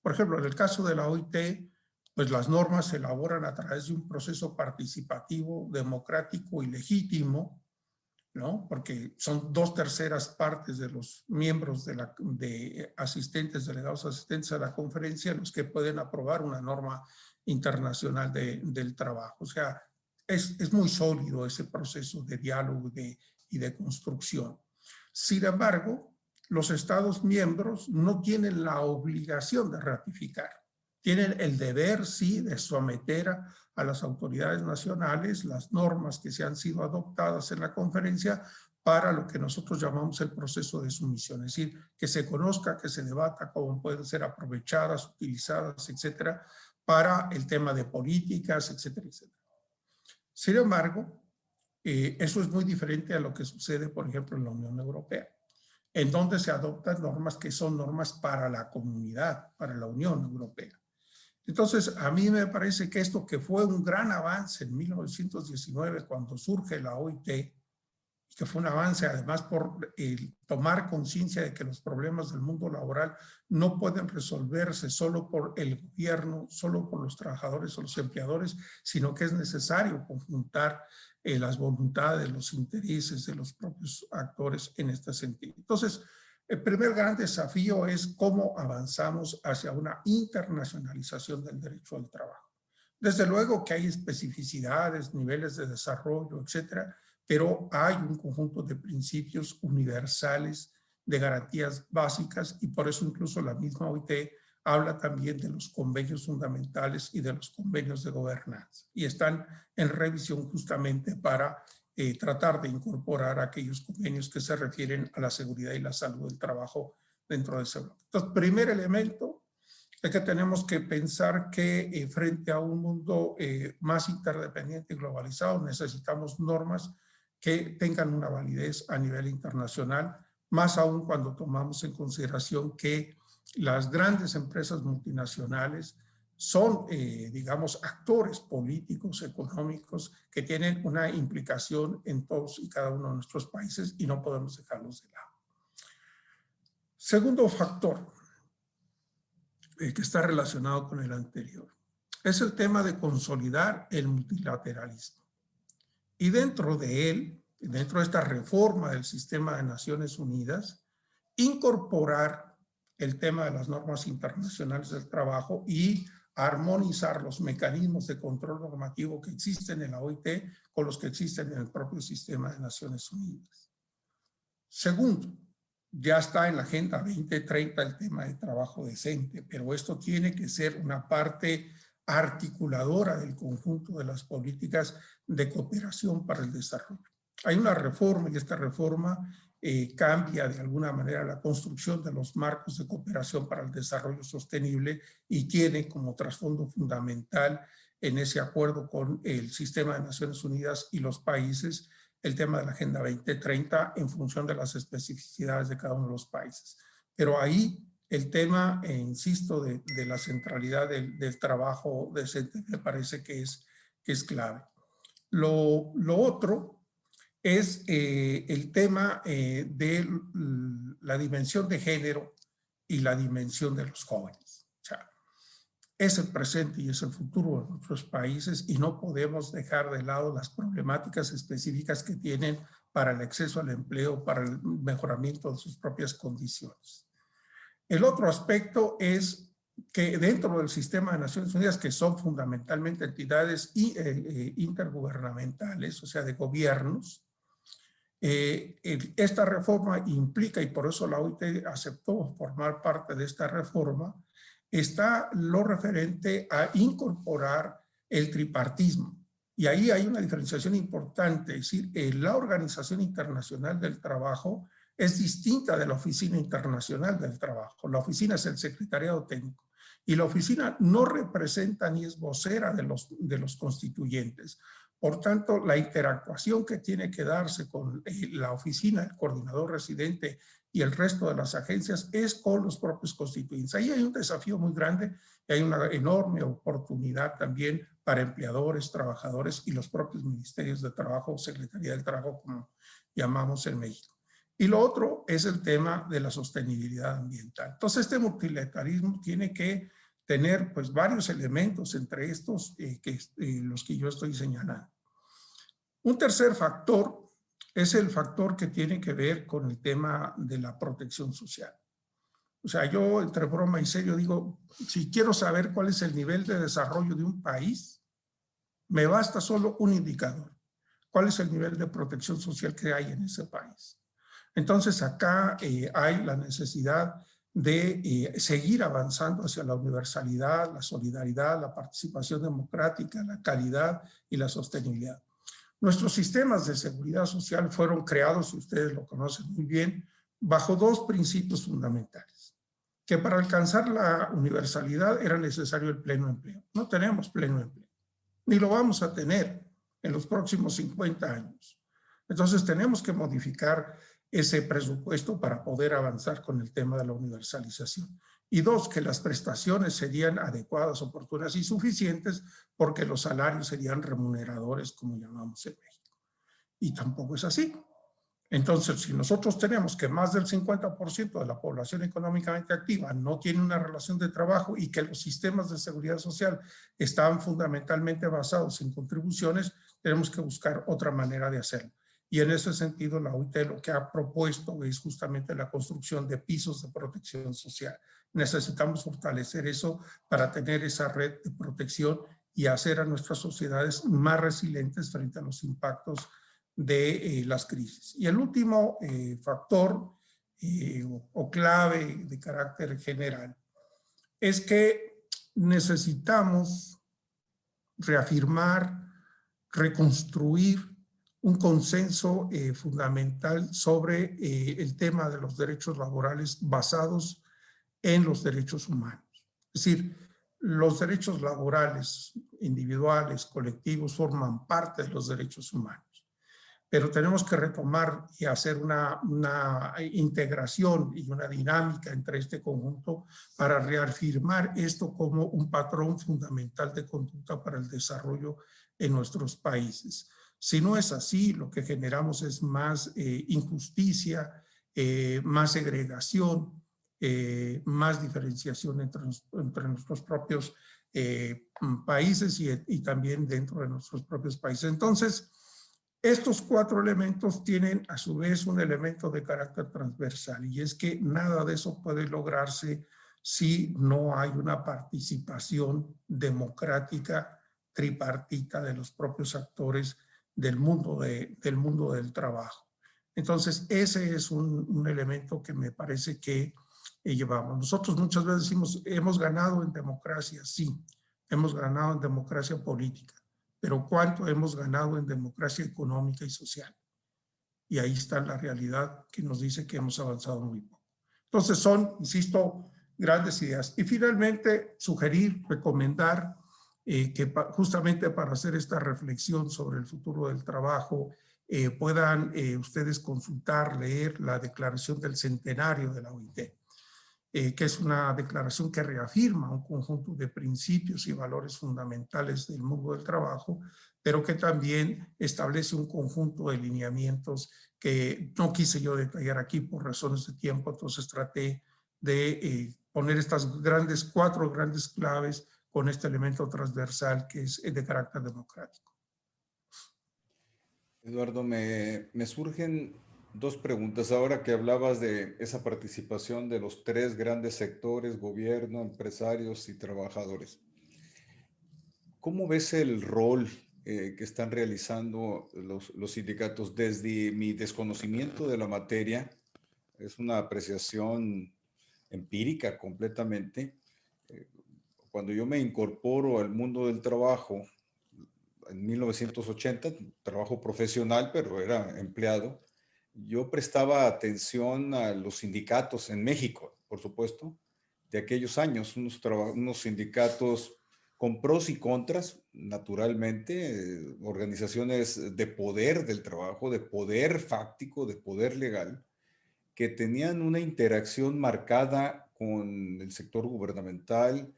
Por ejemplo, en el caso de la OIT, pues las normas se elaboran a través de un proceso participativo, democrático y legítimo, ¿no? Porque son 2/3 partes de los miembros de asistentes, delegados asistentes a la conferencia, los que pueden aprobar una norma internacional del trabajo. O sea, es muy sólido ese proceso de diálogo y de construcción. Sin embargo, los Estados miembros no tienen la obligación de ratificar. Tienen el deber, sí, de someter a las autoridades nacionales las normas que se han sido adoptadas en la conferencia para lo que nosotros llamamos el proceso de sumisión, es decir, que se conozca, que se debata cómo pueden ser aprovechadas, utilizadas, etcétera, para el tema de políticas, etcétera, etcétera. Sin embargo, eso es muy diferente a lo que sucede, por ejemplo, en la Unión Europea, en donde se adoptan normas que son normas para la comunidad, para la Unión Europea. Entonces, a mí me parece que esto que fue un gran avance en 1919, cuando surge la OIT, que fue un avance además por tomar conciencia de que los problemas del mundo laboral no pueden resolverse solo por el gobierno, solo por los trabajadores o los empleadores, sino que es necesario conjuntar las voluntades, los intereses de los propios actores en este sentido. Entonces, el primer gran desafío es cómo avanzamos hacia una internacionalización del derecho al trabajo. Desde luego que hay especificidades, niveles de desarrollo, etcétera, pero hay un conjunto de principios universales, de garantías básicas, y por eso incluso la misma OIT habla también de los convenios fundamentales y de los convenios de gobernanza, y están en revisión justamente para tratar de incorporar aquellos convenios que se refieren a la seguridad y la salud del trabajo dentro de ese bloque. Entonces, primer elemento es que tenemos que pensar que frente a un mundo más interdependiente y globalizado necesitamos normas que tengan una validez a nivel internacional, más aún cuando tomamos en consideración que las grandes empresas multinacionales son, digamos, actores políticos, económicos, que tienen una implicación en todos y cada uno de nuestros países y no podemos dejarlos de lado. Segundo factor que está relacionado con el anterior es el tema de consolidar el multilateralismo. Y dentro de él, dentro de esta reforma del sistema de Naciones Unidas, incorporar el tema de las normas internacionales del trabajo y armonizar los mecanismos de control normativo que existen en la OIT con los que existen en el propio sistema de Naciones Unidas. Segundo, ya está en la Agenda 2030 el tema de trabajo decente, pero esto tiene que ser una parte articuladora del conjunto de las políticas de cooperación para el desarrollo. Hay una reforma y esta reforma cambia de alguna manera la construcción de los marcos de cooperación para el desarrollo sostenible y tiene como trasfondo fundamental en ese acuerdo con el sistema de Naciones Unidas y los países el tema de la Agenda 2030 en función de las especificidades de cada uno de los países. Pero ahí el tema, insisto, de la centralidad del trabajo decente me parece que es clave. Lo otro es el tema de la dimensión de género y la dimensión de los jóvenes. O sea, es el presente y es el futuro de nuestros países y no podemos dejar de lado las problemáticas específicas que tienen para el acceso al empleo, para el mejoramiento de sus propias condiciones. El otro aspecto es que dentro del sistema de Naciones Unidas, que son fundamentalmente entidades intergubernamentales, o sea, de gobiernos, esta reforma implica, y por eso la OIT aceptó formar parte de esta reforma, está lo referente a incorporar el tripartismo. Y ahí hay una diferenciación importante, es decir, la Organización Internacional del Trabajo es distinta de la Oficina Internacional del Trabajo. La oficina es el secretariado técnico y la oficina no representa ni es vocera de los constituyentes. Por tanto, la interactuación que tiene que darse con la oficina, el coordinador residente y el resto de las agencias es con los propios constituyentes. Ahí hay un desafío muy grande y hay una enorme oportunidad también para empleadores, trabajadores y los propios ministerios de trabajo o Secretaría del Trabajo, como llamamos en México. Y lo otro es el tema de la sostenibilidad ambiental. Entonces, este multilateralismo tiene que tener pues varios elementos entre estos los que yo estoy señalando. Un tercer factor es el factor que tiene que ver con el tema de la protección social. O sea, yo entre broma y serio digo, si quiero saber cuál es el nivel de desarrollo de un país, me basta solo un indicador. ¿Cuál es el nivel de protección social que hay en ese país? Entonces acá hay la necesidad de seguir avanzando hacia la universalidad, la solidaridad, la participación democrática, la calidad y la sostenibilidad. Nuestros sistemas de seguridad social fueron creados, y ustedes lo conocen muy bien, bajo dos principios fundamentales. Que para alcanzar la universalidad era necesario el pleno empleo. No tenemos pleno empleo, ni lo vamos a tener en los próximos 50 años. Entonces tenemos que modificar ese presupuesto para poder avanzar con el tema de la universalización. Y dos, que las prestaciones serían adecuadas, oportunas y suficientes porque los salarios serían remuneradores, como llamamos en México. Y tampoco es así. Entonces, si nosotros tenemos que más del 50% de la población económicamente activa no tiene una relación de trabajo y que los sistemas de seguridad social están fundamentalmente basados en contribuciones, tenemos que buscar otra manera de hacerlo. Y en ese sentido, la OIT lo que ha propuesto es justamente la construcción de pisos de protección social. Necesitamos fortalecer eso para tener esa red de protección y hacer a nuestras sociedades más resilientes frente a los impactos de las crisis. Y el último factor o clave de carácter general es que necesitamos reafirmar, reconstruir un consenso fundamental sobre el tema de los derechos laborales basados en los derechos humanos. Es decir, los derechos laborales individuales, colectivos, forman parte de los derechos humanos. Pero tenemos que retomar y hacer una integración y una dinámica entre este conjunto para reafirmar esto como un patrón fundamental de conducta para el desarrollo en nuestros países. Si no es así, lo que generamos es más injusticia, más segregación, más diferenciación entre nuestros propios países y también dentro de nuestros propios países. Entonces, estos cuatro elementos tienen a su vez un elemento de carácter transversal y es que nada de eso puede lograrse si no hay una participación democrática tripartita de los propios actores del mundo del trabajo. Entonces, ese es un elemento que me parece que llevamos. Nosotros muchas veces decimos, hemos ganado en democracia, sí, hemos ganado en democracia política, pero ¿cuánto hemos ganado en democracia económica y social? Y ahí está la realidad que nos dice que hemos avanzado muy poco. Entonces son, insisto, grandes ideas. Y finalmente, sugerir, recomendar que justamente para hacer esta reflexión sobre el futuro del trabajo, puedan ustedes consultar, leer la declaración del centenario de la OIT. Que es una declaración que reafirma un conjunto de principios y valores fundamentales del mundo del trabajo, pero que también establece un conjunto de lineamientos que no quise yo detallar aquí por razones de tiempo, entonces traté de poner estas cuatro grandes claves con este elemento transversal que es de carácter democrático. Eduardo, me surgen dos preguntas. Ahora que hablabas de esa participación de los tres grandes sectores, gobierno, empresarios y trabajadores. ¿Cómo ves el rol que están realizando los sindicatos? Desde mi desconocimiento de la materia, es una apreciación empírica completamente. Eh, Cuando yo me incorporo al mundo del trabajo en 1980, trabajo profesional, pero era empleado, yo prestaba atención a los sindicatos en México, por supuesto, de aquellos años, unos sindicatos con pros y contras, naturalmente, organizaciones de poder del trabajo, de poder fáctico, de poder legal, que tenían una interacción marcada con el sector gubernamental,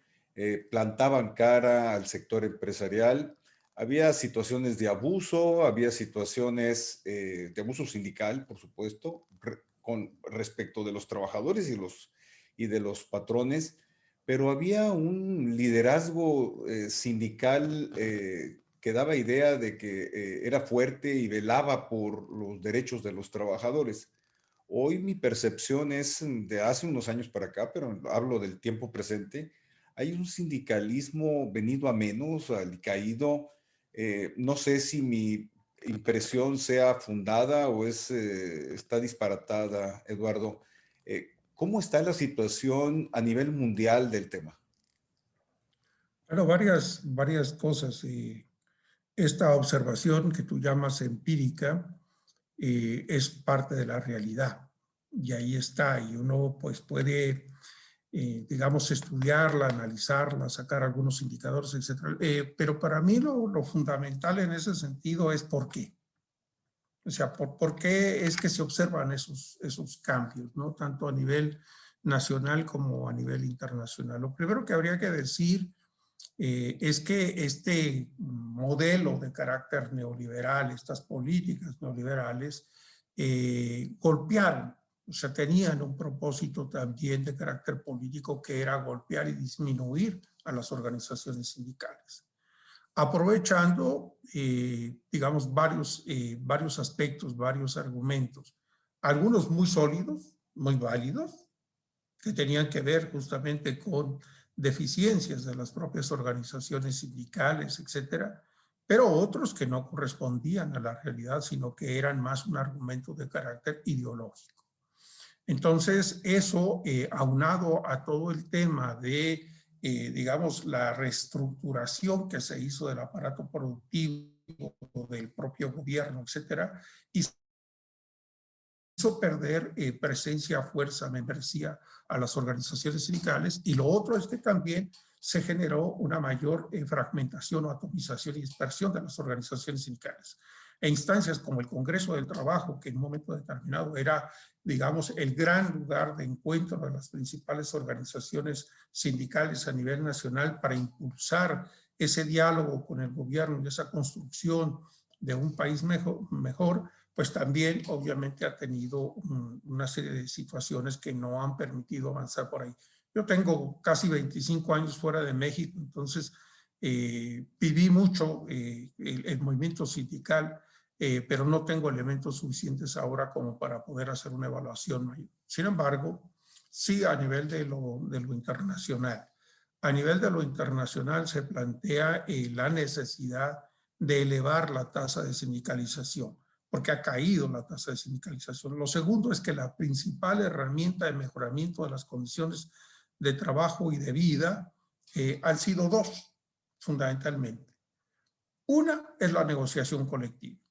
plantaban cara al sector empresarial. Había situaciones de abuso, había situaciones de abuso sindical, por supuesto, con respecto de los trabajadores y de los patrones, pero había un liderazgo sindical que daba idea de que era fuerte y velaba por los derechos de los trabajadores. Hoy mi percepción es de hace unos años para acá, pero hablo del tiempo presente. Hay un sindicalismo venido a menos, alicaído. No sé si mi impresión sea fundada o está disparatada, Eduardo. ¿Cómo está la situación a nivel mundial del tema? Bueno, varias cosas. Esta observación que tú llamas empírica es parte de la realidad y ahí está. Y uno pues puede, digamos, estudiarla, analizarla, sacar algunos indicadores, etcétera. Pero para mí lo fundamental en ese sentido es por qué. O sea, por qué es que se observan esos cambios, ¿no? Tanto a nivel nacional como a nivel internacional. Lo primero que habría que decir es que este modelo de carácter neoliberal, estas políticas neoliberales, golpearon, o sea, tenían un propósito también de carácter político que era golpear y disminuir a las organizaciones sindicales, aprovechando, digamos, varios aspectos, varios argumentos, algunos muy sólidos, muy válidos, que tenían que ver justamente con deficiencias de las propias organizaciones sindicales, etcétera, pero otros que no correspondían a la realidad, sino que eran más un argumento de carácter ideológico. Entonces, eso, aunado a todo el tema de, digamos, la reestructuración que se hizo del aparato productivo, del propio gobierno, etcétera, hizo perder presencia, fuerza, membresía a las organizaciones sindicales. Y lo otro es que también se generó una mayor fragmentación o atomización y dispersión de las organizaciones sindicales. E instancias como el Congreso del Trabajo, que en un momento determinado era, digamos, el gran lugar de encuentro de las principales organizaciones sindicales a nivel nacional para impulsar ese diálogo con el gobierno y esa construcción de un país mejor, pues también obviamente ha tenido una serie de situaciones que no han permitido avanzar por ahí. Yo tengo casi 25 años fuera de México, entonces viví mucho el movimiento sindical, pero no tengo elementos suficientes ahora como para poder hacer una evaluación mayor. Sin embargo, sí a nivel de lo internacional. A nivel de lo internacional se plantea la necesidad de elevar la tasa de sindicalización, porque ha caído la tasa de sindicalización. Lo segundo es que la principal herramienta de mejoramiento de las condiciones de trabajo y de vida han sido dos, fundamentalmente. Una es la negociación colectiva.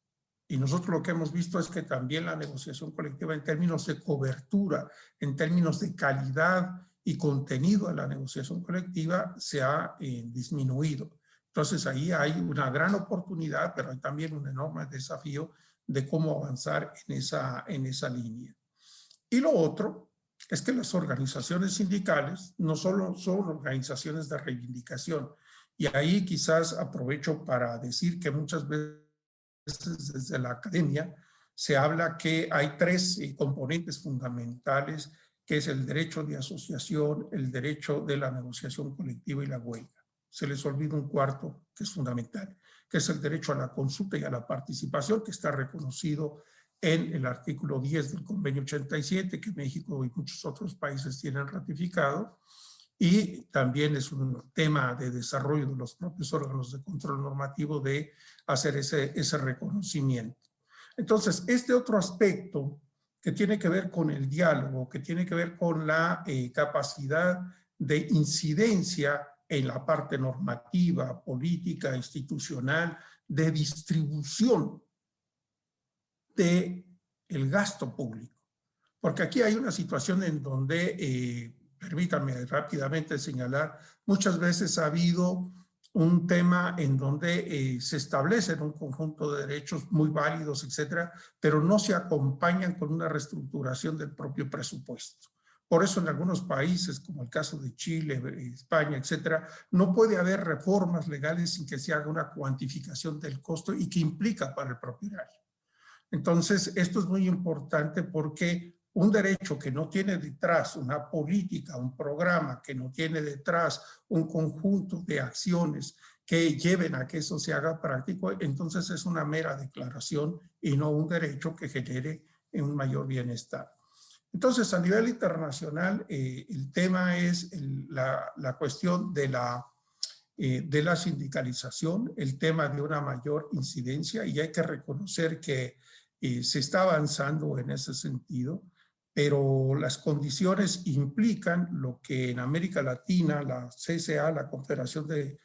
Y nosotros lo que hemos visto es que también la negociación colectiva en términos de cobertura, en términos de calidad y contenido de la negociación colectiva se ha disminuido. Entonces ahí hay una gran oportunidad, pero hay también un enorme desafío de cómo avanzar en esa línea. Y lo otro es que las organizaciones sindicales no solo son organizaciones de reivindicación, y ahí quizás aprovecho para decir que muchas veces desde la academia se habla que hay tres componentes fundamentales, que es el derecho de asociación, el derecho de la negociación colectiva y la huelga. se les olvida un cuarto que es fundamental, que es el derecho a la consulta y a la participación, que está reconocido en el artículo 10 del Convenio 87, que México y muchos otros países tienen ratificado, y también es un tema de desarrollo de los propios órganos de control normativo de hacer ese reconocimiento. Entonces, este otro aspecto que tiene que ver con el diálogo, que tiene que ver con la capacidad de incidencia en la parte normativa, política, institucional, de distribución del gasto público. Porque aquí hay una situación en donde, permítanme rápidamente señalar, muchas veces ha habido un tema en donde se establecen un conjunto de derechos muy válidos, etcétera, pero no se acompañan con una reestructuración del propio presupuesto. Por eso en algunos países, como el caso de Chile, España, etcétera, no puede haber reformas legales sin que se haga una cuantificación del costo y que implica para el propietario. Entonces, esto es muy importante porque un derecho que no tiene detrás una política, un programa, que no tiene detrás un conjunto de acciones que lleven a que eso se haga práctico, entonces es una mera declaración y no un derecho que genere un mayor bienestar. Entonces, a nivel internacional, el tema es la cuestión de la sindicalización, el tema de una mayor incidencia, y hay que reconocer que se está avanzando en ese sentido, pero las condiciones implican lo que en América Latina, la CSA, la Confederación de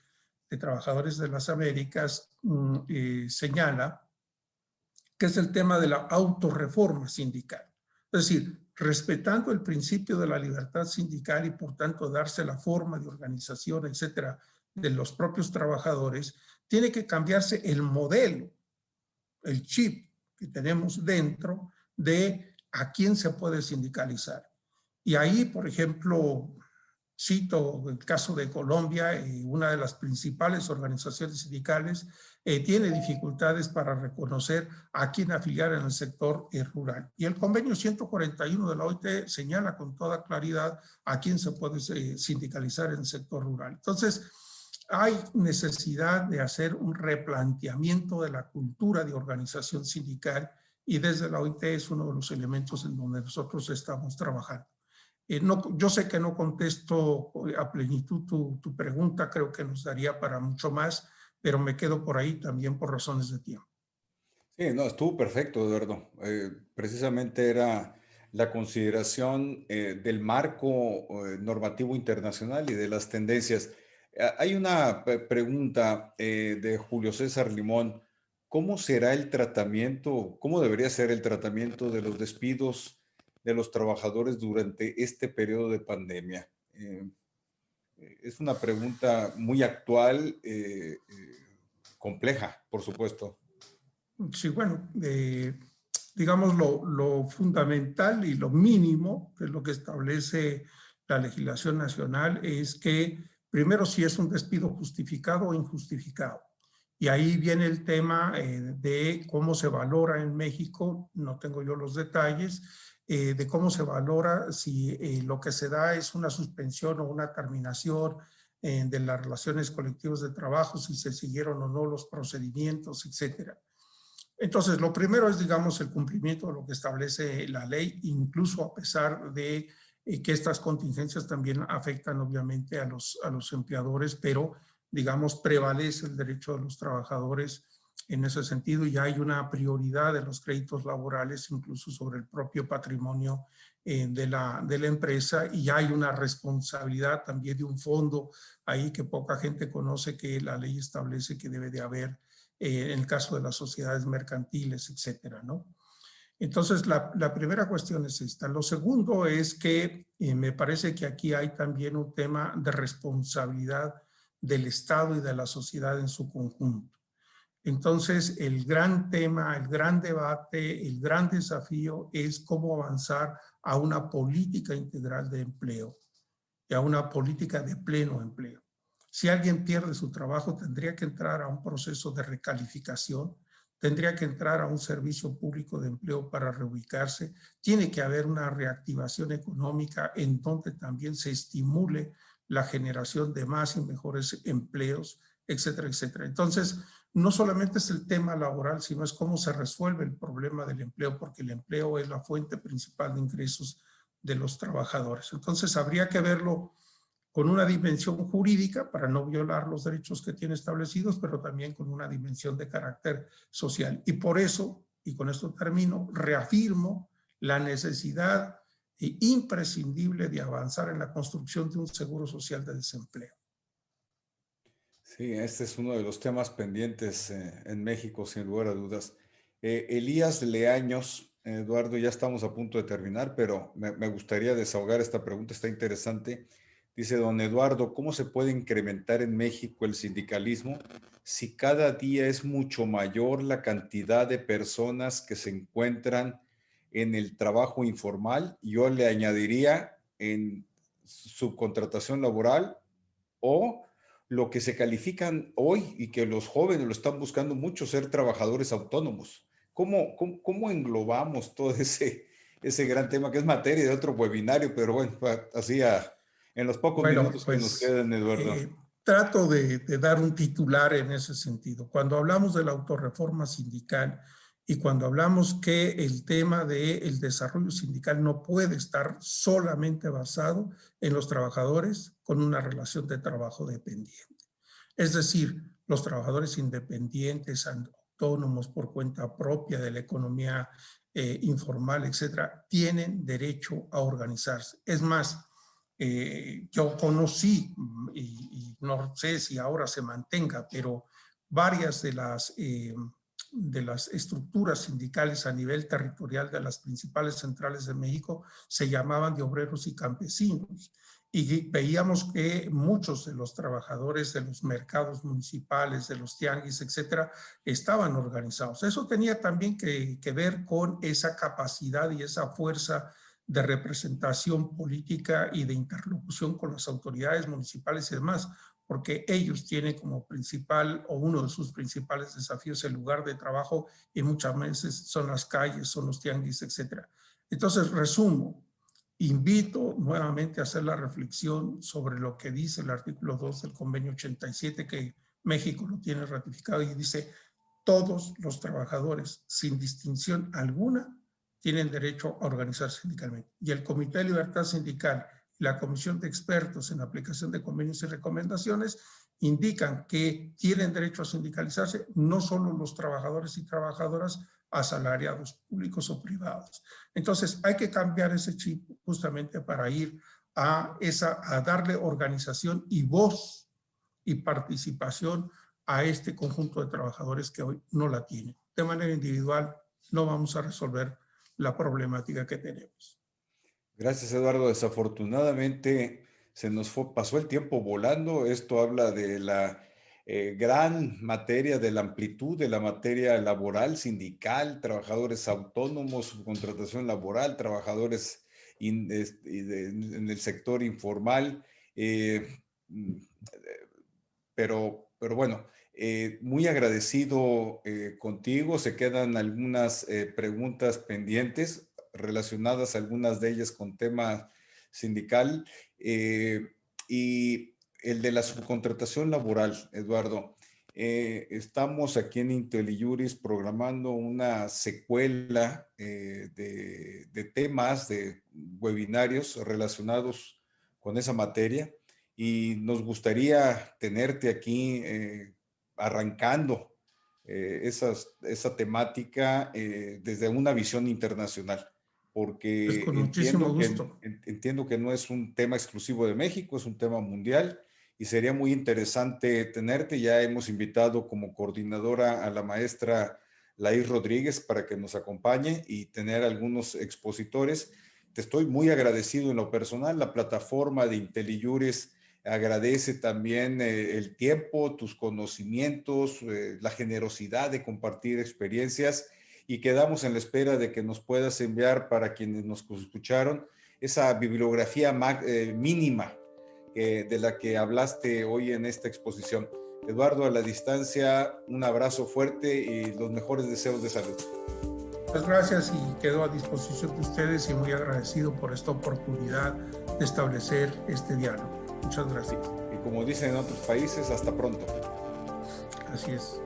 Trabajadores de las Américas, señala, que es el tema de la autorreforma sindical. Es decir, respetando el principio de la libertad sindical y por tanto darse la forma de organización, etcétera, de los propios trabajadores, tiene que cambiarse el modelo, el chip que tenemos dentro de a quién se puede sindicalizar. Y ahí, por ejemplo, cito el caso de Colombia, una de las principales organizaciones sindicales tiene dificultades para reconocer a quién afiliar en el sector rural. Y el convenio 141 de la OIT señala con toda claridad a quién se puede sindicalizar en el sector rural. Entonces, hay necesidad de hacer un replanteamiento de la cultura de organización sindical y desde la OIT es uno de los elementos en donde nosotros estamos trabajando. No, yo sé que no contesto a plenitud tu pregunta, creo que nos daría para mucho más, pero me quedo por ahí también por razones de tiempo. Sí, no, estuvo perfecto, Eduardo. Precisamente era la consideración del marco normativo internacional y de las tendencias. Hay una pregunta de Julio César Limón. ¿Cómo será el tratamiento, cómo debería ser el tratamiento de los despidos de los trabajadores durante este periodo de pandemia? Es una pregunta muy actual, compleja, por supuesto. Sí, bueno, digamos lo fundamental y lo mínimo, que es lo que establece la legislación nacional, es que primero si es un despido justificado o injustificado. Y ahí viene el tema de cómo se valora en México, no tengo yo los detalles, de cómo se valora si lo que se da es una suspensión o una terminación de las relaciones colectivas de trabajo, si se siguieron o no los procedimientos, etcétera. Entonces, lo primero es, digamos, el cumplimiento de lo que establece la ley, incluso a pesar de que estas contingencias también afectan obviamente a los empleadores, pero, digamos, prevalece el derecho de los trabajadores en ese sentido y hay una prioridad de los créditos laborales incluso sobre el propio patrimonio de la empresa y hay una responsabilidad también de un fondo ahí que poca gente conoce que la ley establece que debe de haber en el caso de las sociedades mercantiles, etcétera, ¿no? Entonces, la primera cuestión es esta. Lo segundo es que me parece que aquí hay también un tema de responsabilidad del Estado y de la sociedad en su conjunto. Entonces, el gran tema, el gran debate, el gran desafío es cómo avanzar a una política integral de empleo y a una política de pleno empleo. Si alguien pierde su trabajo, tendría que entrar a un proceso de recalificación, tendría que entrar a un servicio público de empleo para reubicarse, tiene que haber una reactivación económica en donde también se estimule la generación de más y mejores empleos, etcétera, etcétera. Entonces, no solamente es el tema laboral, sino es cómo se resuelve el problema del empleo, porque el empleo es la fuente principal de ingresos de los trabajadores. Entonces, habría que verlo con una dimensión jurídica para no violar los derechos que tiene establecidos, pero también con una dimensión de carácter social. Y por eso, y con esto termino, reafirmo la necesidad imprescindible de avanzar en la construcción de un seguro social de desempleo. Sí, este es uno de los temas pendientes en México, sin lugar a dudas. Elías Leaños, Eduardo, ya estamos a punto de terminar, pero me gustaría desahogar esta pregunta, está interesante. Dice don Eduardo, ¿cómo se puede incrementar en México el sindicalismo si cada día es mucho mayor la cantidad de personas que se encuentran en el trabajo informal? Yo le añadiría en subcontratación laboral o lo que se califican hoy y que los jóvenes lo están buscando mucho, ser trabajadores autónomos. ¿Cómo englobamos todo ese gran tema que es materia de otro webinario? Pero bueno, así en los pocos minutos que nos quedan, Eduardo. Trato de dar un titular en ese sentido. Cuando hablamos de la autorreforma sindical y cuando hablamos que el tema del desarrollo sindical no puede estar solamente basado en los trabajadores con una relación de trabajo dependiente. Es decir, los trabajadores independientes, autónomos por cuenta propia de la economía informal, etcétera, tienen derecho a organizarse. Es más, yo conocí, y no sé si ahora se mantenga, pero varias de las estructuras sindicales a nivel territorial de las principales centrales de México se llamaban de obreros y campesinos. Y veíamos que muchos de los trabajadores de los mercados municipales, de los tianguis, etcétera, estaban organizados. Eso tenía también que ver con esa capacidad y esa fuerza de representación política y de interlocución con las autoridades municipales y demás, porque ellos tienen como principal o uno de sus principales desafíos el lugar de trabajo y muchas veces son las calles, son los tianguis, etcétera. Entonces, resumo, invito nuevamente a hacer la reflexión sobre lo que dice el artículo 2 del convenio 87, que México lo tiene ratificado y dice: todos los trabajadores, sin distinción alguna, tienen derecho a organizarse sindicalmente. Y el Comité de Libertad Sindical y la Comisión de Expertos en Aplicación de Convenios y Recomendaciones indican que tienen derecho a sindicalizarse no solo los trabajadores y trabajadoras asalariados públicos o privados. Entonces, hay que cambiar ese chip justamente para ir a darle organización y voz y participación a este conjunto de trabajadores que hoy no la tienen. De manera individual, no vamos a resolver la problemática que tenemos. Gracias, Eduardo. Desafortunadamente se nos pasó el tiempo volando. Esto habla de la gran materia, de la amplitud de la materia laboral, sindical, trabajadores autónomos, subcontratación laboral, trabajadores en el sector informal. Pero bueno, muy agradecido contigo. Se quedan algunas preguntas pendientes relacionadas, algunas de ellas con tema sindical. Y el de la subcontratación laboral, Eduardo. Estamos aquí en IntelliJuris programando una secuela de temas, de webinarios relacionados con esa materia. Y nos gustaría tenerte aquí arrancando esa temática desde una visión internacional, porque con muchísimo gusto. Entiendo que no es un tema exclusivo de México, es un tema mundial y sería muy interesante tenerte. Ya hemos invitado como coordinadora a la maestra Laís Rodríguez para que nos acompañe y tener algunos expositores. Te estoy muy agradecido en lo personal. La plataforma de IntelliJuris agradece también el tiempo, tus conocimientos, la generosidad de compartir experiencias y quedamos en la espera de que nos puedas enviar para quienes nos escucharon esa bibliografía mínima de la que hablaste hoy en esta exposición. Eduardo, a la distancia, un abrazo fuerte y los mejores deseos de salud. Muchas gracias y quedo a disposición de ustedes y muy agradecido por esta oportunidad de establecer este diálogo. Muchas gracias. Y como dicen en otros países, hasta pronto. Así es.